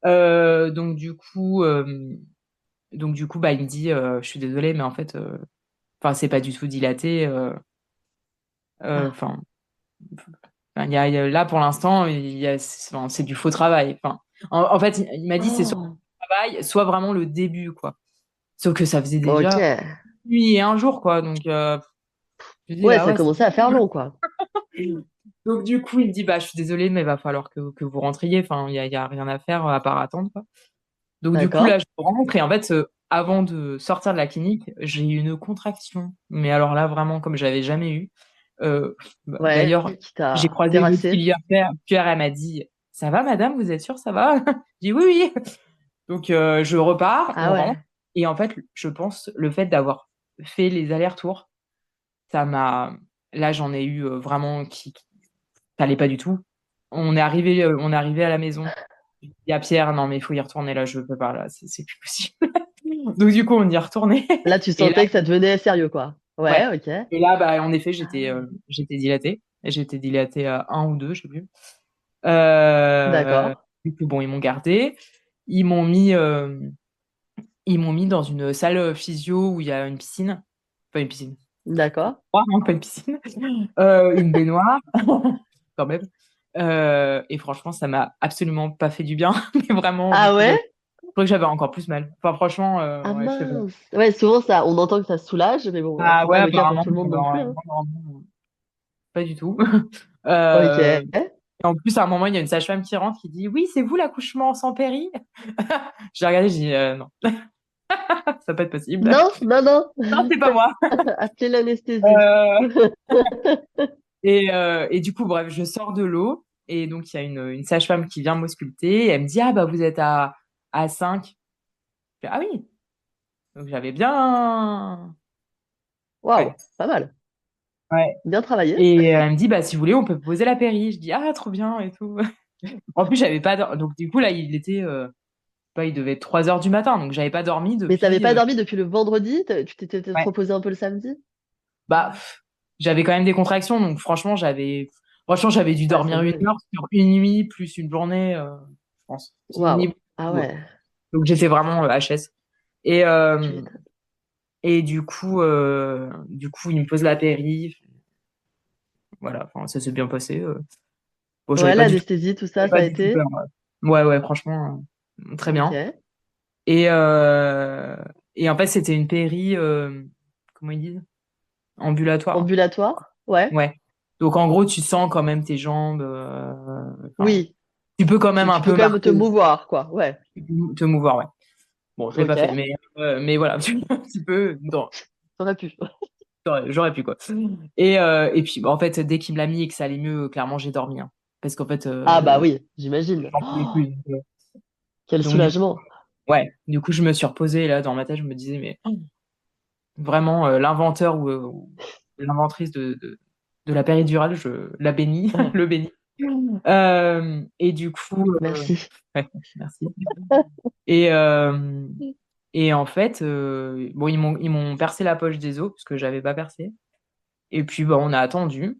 euh, donc du coup, euh, donc du coup, bah, il me dit, je suis désolée, mais en fait, enfin, c'est pas du tout dilaté. Ah. Enfin, là pour l'instant, c'est du faux travail. Enfin, en fait, il m'a dit, c'est soit Oh, du travail, soit vraiment le début, quoi. Sauf que ça faisait déjà OK. nuit et un jour, quoi. Donc, je dis, Ouais, ah ça ouais, c'est commençait à faire long. long, quoi. Donc, du coup, il me dit, bah, je suis désolée, mais il va falloir que vous rentriez. Enfin, il y a rien à faire à part attendre, quoi. Donc, du coup, D'accord. là, je rentre et en fait, avant de sortir de la clinique, j'ai eu une contraction. Mais alors là, vraiment, comme j'avais jamais eu. Bah, Ouais, d'ailleurs, qui j'ai t'a croisé une terrassé. auxiliaire Pierre, elle m'a dit, ça va, madame, vous êtes sûre, ça va? J'ai dit oui, oui. Donc, je repars, Ah on rentre. ouais. Et en fait, je pense, le fait d'avoir fait les allers-retours, ça m'a. Là, j'en ai eu vraiment qui n'allait pas du tout. On est arrivé à la maison. Il y a Pierre, non, mais il faut y retourner là, je peux pas, là, c'est plus possible. Donc, du coup, on y est retourné. Là, tu Et là, sentais que ça devenait sérieux, quoi. Ouais, ouais. OK. Et là, bah, en effet, Ah, j'étais dilatée. J'étais dilatée à un ou deux, je sais plus. Euh, d'accord. du coup, bon, ils m'ont gardé. Ils m'ont mis ils m'ont mis dans une salle physio où il y a une piscine. Pas une piscine. D'accord. Non, pas une piscine. Une baignoire, quand même. Et franchement, ça m'a absolument pas fait du bien. Mais vraiment, Ah ouais? je crois que j'avais encore plus mal. Enfin, franchement, Ah ouais, je sais pas. mince. Ouais, souvent ça, on entend que ça soulage, mais bon, Ah c'est ouais, pas le cas pour apparemment, tout le monde non plus, hein. pas du tout. Ok. Et en plus, à un moment, il y a une sage-femme qui rentre qui dit: «Oui, c'est vous l'accouchement sans péri?» J'ai regardé, j'ai dit: Non, ça va pas être possible. Non, non, non. Non, c'est pas moi.» Appelez l'anesthésiste. Euh, et du coup, bref, je sors de l'eau et donc il y a une sage-femme qui vient m'ausculter et elle me dit: «Ah bah vous êtes à 5.» Je fais: «Ah oui.» Donc j'avais bien. Waouh, Ouais, pas mal. ouais. Bien travaillé. Et elle me dit: «Bah si vous voulez, on peut poser la péri.» Je dis: «Ah trop bien et tout.» En plus, j'avais pas donc du coup là, il était pas, il devait être 3 heures du matin, donc j'avais pas dormi Mais t'avais depuis. pas dormi depuis le vendredi? Tu t'étais peut-être Ouais. reposé un peu le samedi? Bah j'avais quand même des contractions, donc franchement j'avais dû Ouais, c'est dormir une horrible. heure sur une nuit plus une journée, je pense. Waouh. Ah ouais, Donc j'étais vraiment HS. Et, tu euh, m'étonnes. et du coup, il me pose la péri. Voilà, enfin, ça s'est bien passé. Bon, Ouais, l'anesthésie, tout ça, j'avais ça pas a du tout peur. été? Ouais, ouais, franchement, très bien. Ok. Et, euh, et en fait, c'était une péri, comment ils disent? Ambulatoire. Ambulatoire? Ouais. Ouais. Donc en gros, tu sens quand même tes jambes. Enfin, Oui. tu peux quand même un Tu peux peu quand même te marcher, mouvoir, quoi. Ouais. te mouvoir, ouais. Bon, je l'ai pas Ok. fait, mais voilà, un petit peu. T'aurais pu. J'aurais pu, quoi. Et puis, bah, en fait, dès qu'il me l'a mis et que ça allait mieux, clairement, j'ai dormi, hein. Parce qu'en fait, Ah bah oui, j'imagine. j'en pouvais Oh, plus. quel Du soulagement. ouais, du coup, je me suis reposée, là, dans ma tête, je me disais, mais vraiment, l'inventeur ou l'inventrice de la péridurale, je la bénis, Ouais. le bénis. Et du coup, Merci. ouais, merci. Et, euh, et en fait, bon, ils m'ont percé la poche des os, parce que j'avais pas percé. Et puis, bah, on a attendu.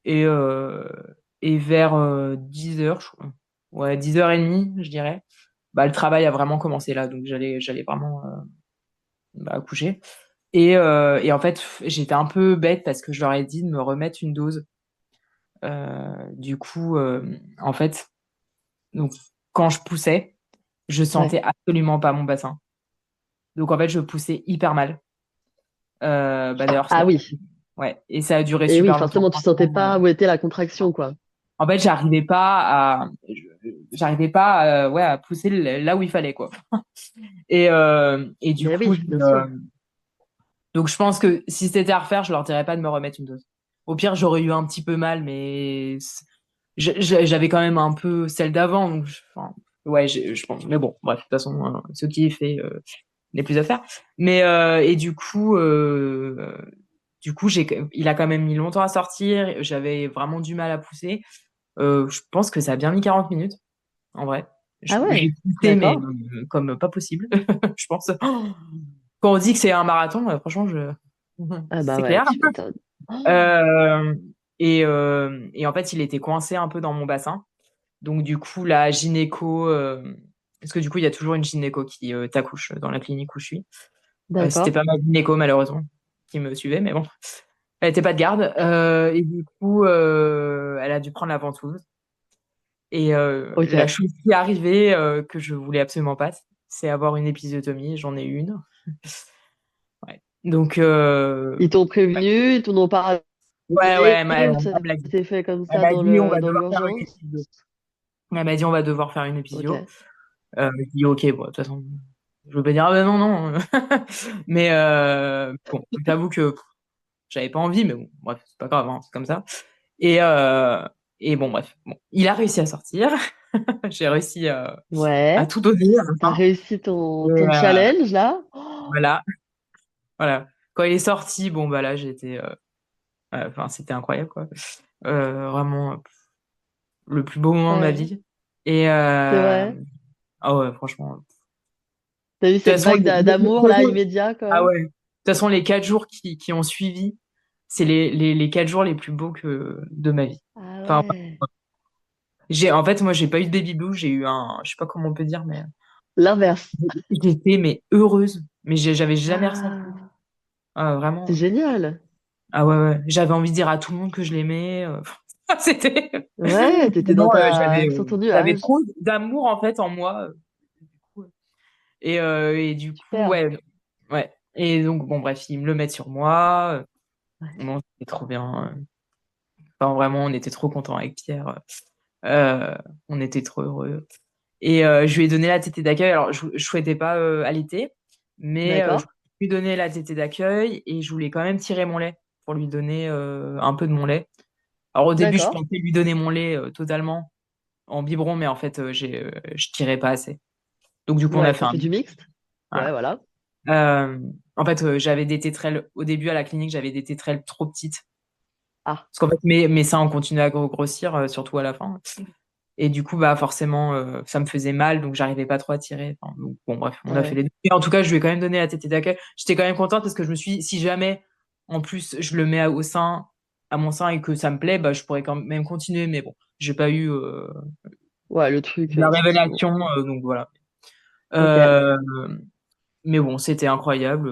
Et, euh, et vers 10 heures, ouais, 10h30, je dirais, bah, le travail a vraiment commencé là. Donc, j'allais vraiment bah, accoucher. Et en fait, j'étais un peu bête parce que je leur ai dit de me remettre une dose. Du coup, en fait, donc, quand je poussais, je Ouais. sentais absolument pas mon bassin. Donc, en fait, je poussais hyper mal. Bah, d'ailleurs, Ah oui. ouais, et ça a duré Et oui, super longtemps. forcément, tu sentais Franchement, pas où était la contraction, quoi. en fait, j'arrivais pas ouais, à pousser là où il fallait, quoi. Et du Mais coup, oui, bien sûr. donc je pense que si c'était à refaire, je leur dirais pas de me remettre une dose. Au pire, j'aurais eu un petit peu mal, mais j'avais quand même un peu celle d'avant, donc enfin, ouais, je pense. Mais bon, bref, de toute façon, ce qui est fait n'est plus à faire. Et du coup, il a quand même mis longtemps à sortir. J'avais vraiment du mal à pousser. Je pense que ça a bien mis 40 minutes, en vrai. Ah J'ai ouais, poussé, mais d'accord. comme pas possible, je pense. Quand on dit que c'est un marathon, franchement, Ah bah c'est ouais, clair. tu m'étonnes. Oh, Euh, et en fait, il était coincé un peu dans mon bassin. Donc, du coup, la gynéco, parce que du coup, il y a toujours une gynéco qui t'accouche dans la clinique où je suis. C'était d'accord. pas ma gynéco, malheureusement, qui me suivait, mais bon, elle était pas de garde. Et du coup, elle a dû prendre la ventouse. Et Ok. la chose qui est arrivée, que je voulais absolument pas, c'est avoir une épisiotomie. J'en ai eu une. Ouais. Donc, Ils t'ont prévenu, ils t'en ont parlé, ouais, ouais, ou ça elle me l'a dit. s'est fait comme Elle ça m'a dans dit, on va dans devoir faire une l'urgence? épisio. Elle m'a dit, on va devoir faire une épisio. Ok. J'ai dit, ok, bon, de toute façon, je veux pas dire, ah ben non, non. Mais bon, j'avoue que j'avais pas envie, mais bon, bref, c'est pas grave, hein, c'est comme ça. Et, euh, et bon, bref, bon, il a réussi à sortir. J'ai réussi à Ouais. tout donner à la T'as fin. réussi Et, ton challenge, là? Oh, voilà, voilà. Quand il est sorti, bon, bah là, j'étais. Enfin, c'était incroyable, quoi. Vraiment, le plus beau moment de ma ouais. vie. Et C'est vrai? ah ouais, franchement. De T'as eu toute cette façon, vague d'amour, là, immédiat, ah quoi? ouais. De toute façon, les 4 jours qui ont suivi, c'est les 4 jours les plus beaux de ma vie. Ah Enfin, ouais. en fait, moi, j'ai pas eu de baby blue, j'ai eu un, je sais pas comment on peut dire, mais L'inverse. J'étais mais heureuse, mais j'avais jamais ressenti. Ah, c'est Vraiment. génial. Ah ouais, ouais. J'avais envie de dire à tout le monde que je l'aimais. C'était Ouais, t'étais dans vraiment, ta sur ton j'avais nuage. trop d'amour en fait en moi. Du coup, et du coup, Super. ouais, ouais. Et donc bon, bref, ils me le mettent sur moi. Ouais. Bon, c'était trop bien. Enfin, vraiment, on était trop contents avec Pierre. Euh, on était trop heureux. Et je lui ai donné la tétée d'accueil. Alors, je souhaitais pas allaiter, mais je D'accord. lui ai donné la tétée d'accueil et je voulais quand même tirer mon lait pour lui donner un peu de mon lait. Alors, au début, je D'accord. pensais lui donner mon lait totalement en biberon, mais en fait, je tirais pas assez. Donc, du coup, on Ouais, a fait t'as un fait du mix. mixte? Ouais, Voilà. voilà. Euh, En fait, j'avais des tétrelles au début à la clinique, j'avais des tétrelles trop petites. Ah, Parce qu'en fait, mes seins ont continué à grossir, surtout à la fin. Et du coup, bah forcément, ça me faisait mal, donc j'arrivais pas trop à tirer. Enfin, donc, bon, bref, on a fait ouais. les deux. Mais en tout cas, je lui ai quand même donné la tétée d'accueil. J'étais quand même contente parce que je me suis dit, si jamais, en plus, je le mets au sein, à mon sein et que ça me plaît, bah, je pourrais quand même continuer. Mais bon, j'ai pas eu Ouais, le truc, la effectivement. révélation, donc voilà. OK. Euh, mais bon, c'était incroyable.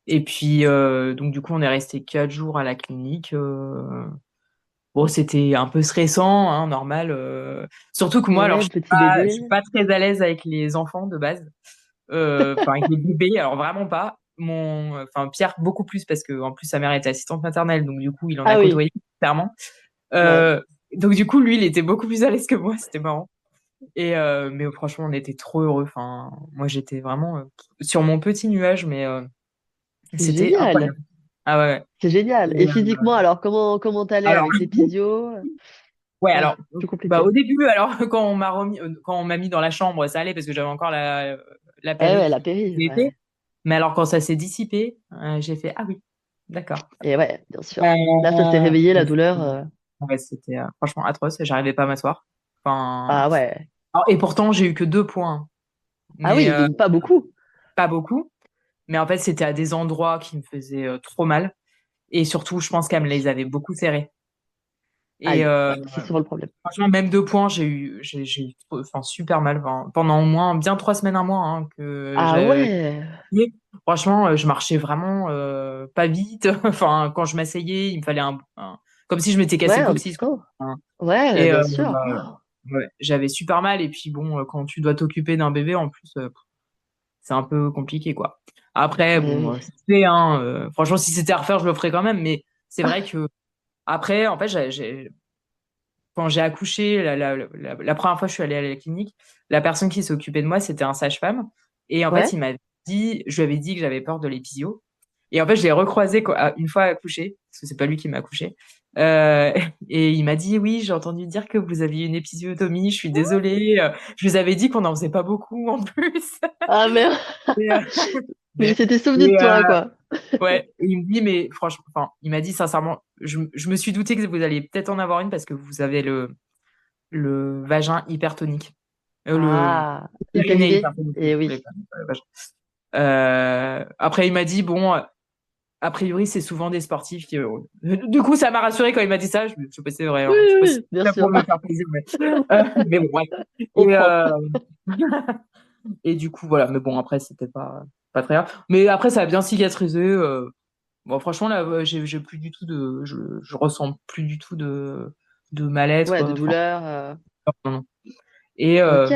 Et puis, donc du coup, on est resté 4 jours à la clinique. Bon, c'était un peu stressant, hein, normal. Surtout que moi, alors, Ouais, petit je suis bébé. pas très à l'aise avec les enfants de base. Enfin, avec les bébés, alors vraiment pas. Enfin, Pierre beaucoup plus parce que en plus sa mère était assistante maternelle, donc du coup, il en a Ah oui, côtoyé clairement. ouais. Donc du coup, lui, il était beaucoup plus à l'aise que moi. C'était marrant. Et mais franchement, on était trop heureux. Enfin, moi, j'étais vraiment sur mon petit nuage, mais C'est c'était génial. incroyable. Ah ouais, ouais. C'est génial. Et, Et physiquement, alors, comment t'allais alors avec les physios? ouais, Ouais, alors, plus bah, compliqué. au début, alors, quand on m'a mis dans la chambre, ça allait parce que j'avais encore la Eh péri ouais, la qui péri, était. ouais. Mais alors, quand ça s'est dissipé, j'ai fait, ah oui, d'accord. Et ouais, bien sûr. Là, ça s'est Euh, réveillé, la mais douleur. ouais, c'était franchement atroce. J'arrivais pas à m'asseoir. Enfin, Ah ouais. et pourtant, j'ai eu que 2 points, Ah mais oui, donc pas beaucoup. pas beaucoup. Mais en fait, c'était à des endroits qui me faisaient trop mal. Et surtout, je pense qu'elle me les avait beaucoup serrés. Et Aïe, ouais, c'est souvent le problème. franchement, même 2 points, j'ai eu enfin, super mal. Enfin, pendant au moins bien 3 semaines, un mois, hein, que Ah j'ai. ouais. Franchement, je marchais vraiment pas vite. Enfin, quand je m'asseyais, il me fallait comme si je m'étais Ouais, cassé le un petit coccyx, quoi. temps. Enfin, Ouais, et bien sûr. ouais, j'avais super mal. Et puis bon, quand tu dois t'occuper d'un bébé, en plus, c'est un peu compliqué, quoi. Après, Eh bon, oui. c'est hein, franchement, si c'était à refaire, je le ferais quand même. Mais c'est vrai que après, en fait, quand j'ai accouché, la première fois que je suis allée à la clinique, la personne qui s'est occupée de moi, c'était un sage-femme. Et en fait, Ouais. je lui avais dit que j'avais peur de l'épisio. Et en fait, je l'ai recroisé une fois accouché, parce que c'est pas lui qui m'a accouché. Euh, et il m'a dit, oui, j'ai entendu dire que vous aviez une épisiotomie, je suis désolée. Je vous avais dit qu'on n'en faisait pas beaucoup en plus. Ah merde. Et, Mais il et, s'était souvenu de toi, quoi. ouais, et il me dit, mais franchement, enfin, il m'a dit sincèrement, je me suis douté que vous alliez peut-être en avoir une parce que vous avez le vagin hypertonique. Le Ah, périnée hyperiné. hypertonique. Eh Le oui. vagin. Après, il m'a dit, bon, a priori, c'est souvent des sportifs qui. Du coup, ça m'a rassuré quand il m'a dit ça. Je sais pas si c'est vrai, Oui, hein. Je sais oui, pas si oui, bien c'est pour sûr. me faire plaisir, mais bon, bref. Au Et, propre. et du coup, voilà. Mais bon, après, c'était pas très grave. Mais après, ça a bien cicatrisé. Bon, franchement, là, j'ai plus du tout je ressens plus du tout de mal-être. Ouais, de Enfin, douleur. non, non. Et, Ok.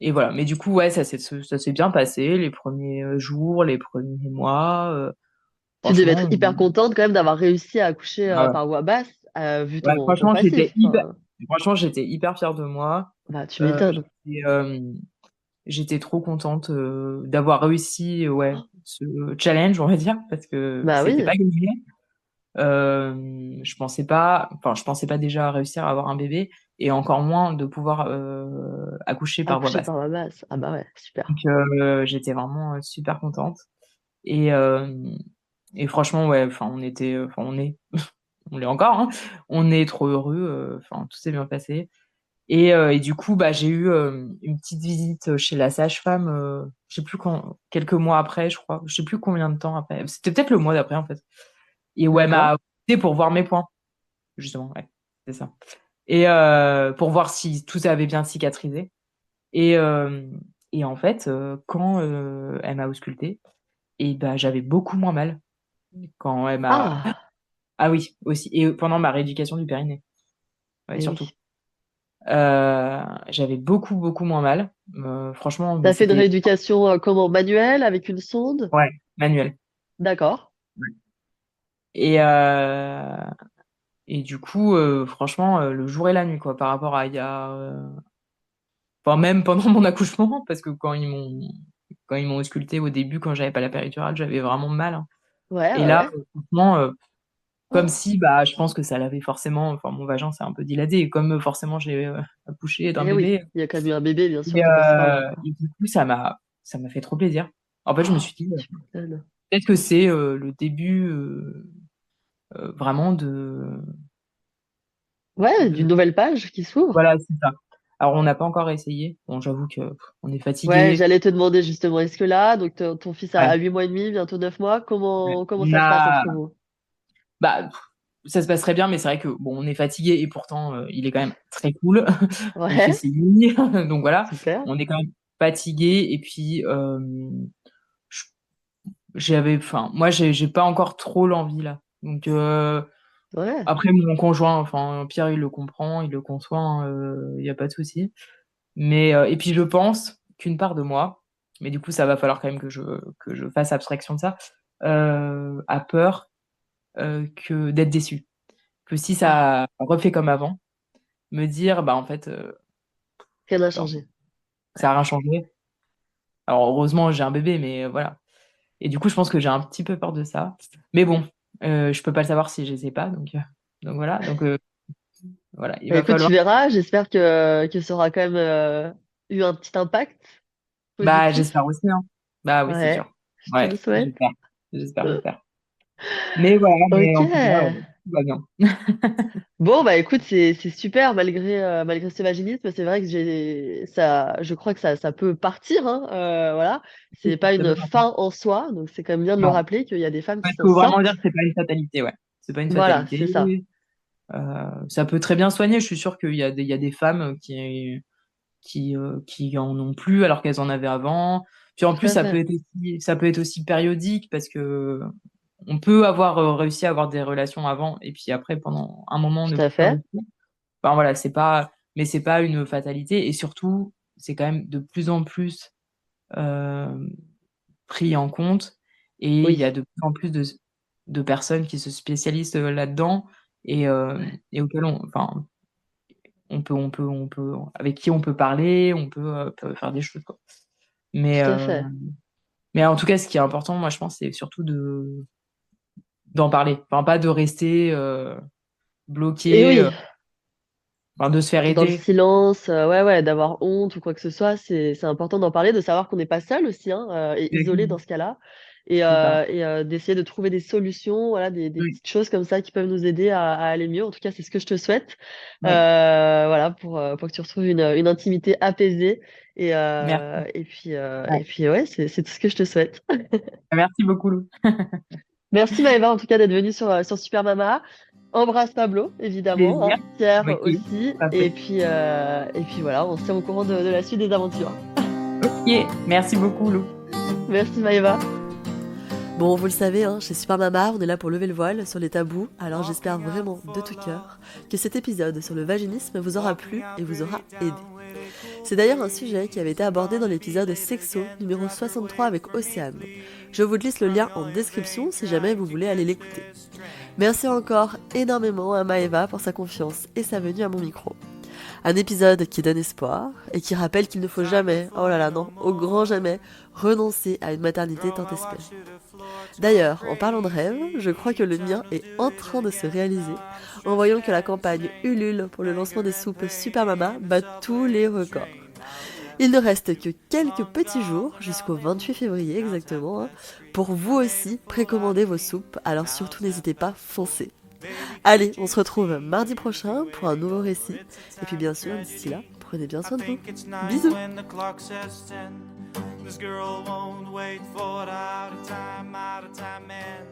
et voilà. Mais du coup, ouais, ça s'est bien passé les premiers jours, les premiers mois. Tu devais être Franchement, hyper contente quand même d'avoir réussi à accoucher ah ouais. par voie basse, vu Ouais, ton passif. Enfin, franchement, j'étais hyper fière de moi. bah, tu Euh, m'étonnes. j'étais, euh, j'étais trop contente d'avoir réussi, ouais, ce challenge, on va dire, parce que Bah c'était oui. pas gagné. Je pensais pas déjà réussir à avoir un bébé et encore moins de pouvoir accoucher par voie Accoucher basse. par voie basse. Ah bah ouais, Donc super. j'étais vraiment super contente et et franchement ouais, enfin on l'est encore, hein. On est trop heureux, enfin tout s'est bien passé et du coup bah j'ai eu une petite visite chez la sage-femme, je sais plus quand, quelques mois après je crois, je sais plus combien de temps après. C'était peut-être le mois d'après en fait. Et où elle D'accord. m'a poussé pour voir mes points. Justement, ouais, c'est ça. Et pour voir si tout avait bien cicatrisé. Et, et en fait, quand elle m'a auscultée, et bah, j'avais beaucoup moins mal quand elle m'a. Ah! Ah oui, aussi. Et pendant ma rééducation du périnée, ouais, Et surtout. oui. J'avais beaucoup, beaucoup moins mal. Franchement, Tu mais fait une c'était rééducation, comment? Manuelle avec une sonde? ouais, manuel. D'accord. Ouais. Et, et du coup, franchement, le jour et la nuit, quoi, par rapport à il y a, enfin même pendant mon accouchement, parce que quand ils m'ont auscultée au début, quand j'avais pas la péridurale, j'avais vraiment mal, hein. Ouais, Et ouais, là, ouais. franchement, comme Oh! si, bah, je pense que ça l'avait forcément, enfin mon vagin s'est un peu dilaté et comme, forcément j'ai, accouché d'un Eh oui, bébé, il y a quand même eu un bébé, bien sûr, et qui est passé par là, quoi. et du coup ça m'a fait trop plaisir. En fait, je me Oh, suis dit, tu m'étonnes. peut-être que c'est, le début, vraiment Ouais, de d'une nouvelle page qui s'ouvre. voilà, c'est ça. Alors on n'a pas encore essayé. Bon, j'avoue que, on est Ouais, fatigués. j'allais te demander justement, est-ce que là, donc ton fils a Ouais, 8 mois et demi, bientôt 9 mois, ouais. comment On ça se passe a entre vous? bah, ça se passe très bien, mais c'est vrai que bon, on est fatigués et pourtant, il est quand même très cool. Il fait Ouais, ses nuits, donc voilà. super. On est quand même fatigués et puis, j j'avais enfin, moi j'ai pas encore trop l'envie là. Donc, Ouais, après mon conjoint, enfin Pierre, il le comprend, il le conçoit, hein, il y a pas de souci. Mais, et puis je pense qu'une part de moi, mais du coup ça va falloir quand même que je fasse abstraction de ça, a peur, que d'être déçue. Que si ah, ça refait comme avant, me dire: «Bah, en fait, rien n'a bah, changé. ça a rien changé». Alors heureusement, j'ai un bébé, mais voilà. Et du coup, je pense que j'ai un petit peu peur de ça. Mais bon, je peux pas le savoir si j'essaie pas, donc voilà. Donc, voilà, il Bah, va écoute, tu falloir. verras, j'espère que ça aura quand même, eu un petit impact Bah, j'espère positif. aussi, hein. Bah, oui, c'est Ouais, sûr. je te le Ouais, souhaite. j'espère. J'espère, j'espère. Mais voilà, mais en tout cas, OK. tout va bien. Bon, bah, écoute, c'est super malgré ce vaginisme, c'est vrai que je crois que ça peut partir, hein, voilà. C'est Oui, pas ça peut une partir. fin en soi, donc c'est quand même bien de le Non. rappeler qu'il y a des femmes qui Il s'en faut vraiment dire sortent. que c'est pas une fatalité, ouais. C'est pas une Voilà, fatalité. c'est ça. Ça peut très bien soigner. Je suis sûre qu'il y a des femmes qui en ont plus alors qu'elles en avaient avant. Puis en Tout plus, à fait, ça peut être aussi périodique parce qu'on peut avoir, réussi à avoir des relations avant et puis après pendant un moment ne tout à plus fait. réussir. Enfin voilà, c'est pas une fatalité et surtout, c'est quand même de plus en plus, hem, pris en compte et il y a Oui, de plus en plus de personnes qui se spécialisent, là-dedans et auxquelles on peut avec qui on peut parler, on peut faire des choses, quoi. Mais, tout à fait. mais en tout cas, ce qui est important, moi, je pense, c'est surtout d'en parler. Enfin, pas de rester, Et bloqué, oui, enfin de se faire dans le aider. silence, ouais, ouais, d'avoir honte ou quoi que ce soit, c'est important d'en parler, de savoir qu'on n'est pas seul aussi, hein, et isolé dans Exactement, ce cas-là et c'est ça. d'essayer de trouver des solutions, voilà, des Oui, petites choses comme ça qui peuvent nous aider à aller mieux. En tout cas, c'est ce que je te souhaite, oui. voilà, pour que tu retrouves une intimité apaisée Merci. Ouais. et puis ouais, c'est tout ce que je te souhaite. Merci beaucoup, Lou. Merci Maëva, en tout cas, d'être venue sur Super Mama. Embrasse Pablo, évidemment, Plaisir. hein, Pierre OK, aussi. parfait. Et puis voilà, on se tient au courant de la suite des aventures. OK, merci beaucoup, Lou. Merci Maëva. Bon, vous le savez, hein, chez Super Mama, on est là pour lever le voile sur les tabous, alors j'espère vraiment de tout cœur que cet épisode sur le vaginisme vous aura plu et vous aura aidé. C'est d'ailleurs un sujet qui avait été abordé dans l'épisode Sexo numéro 63 avec Océane. Je vous glisse le lien en description si jamais vous voulez aller l'écouter. Merci encore énormément à Maëva pour sa confiance et sa venue à mon micro. Un épisode qui donne espoir et qui rappelle qu'il ne faut jamais, oh là là non, au grand jamais, renoncer à une maternité tant espérée. D'ailleurs, en parlant de rêve, je crois que le mien est en train de se réaliser en voyant que la campagne Ulule pour le lancement des soupes Super Mama bat tous les records. Il ne reste que quelques petits jours, jusqu'au 28 février exactement, hein, pour vous aussi précommander vos soupes, alors surtout n'hésitez pas, foncez. Allez, on se retrouve mardi prochain pour un nouveau récit. Et puis bien sûr, d'ici là, prenez bien soin de vous. Bisous. This girl won't wait for the out of time man.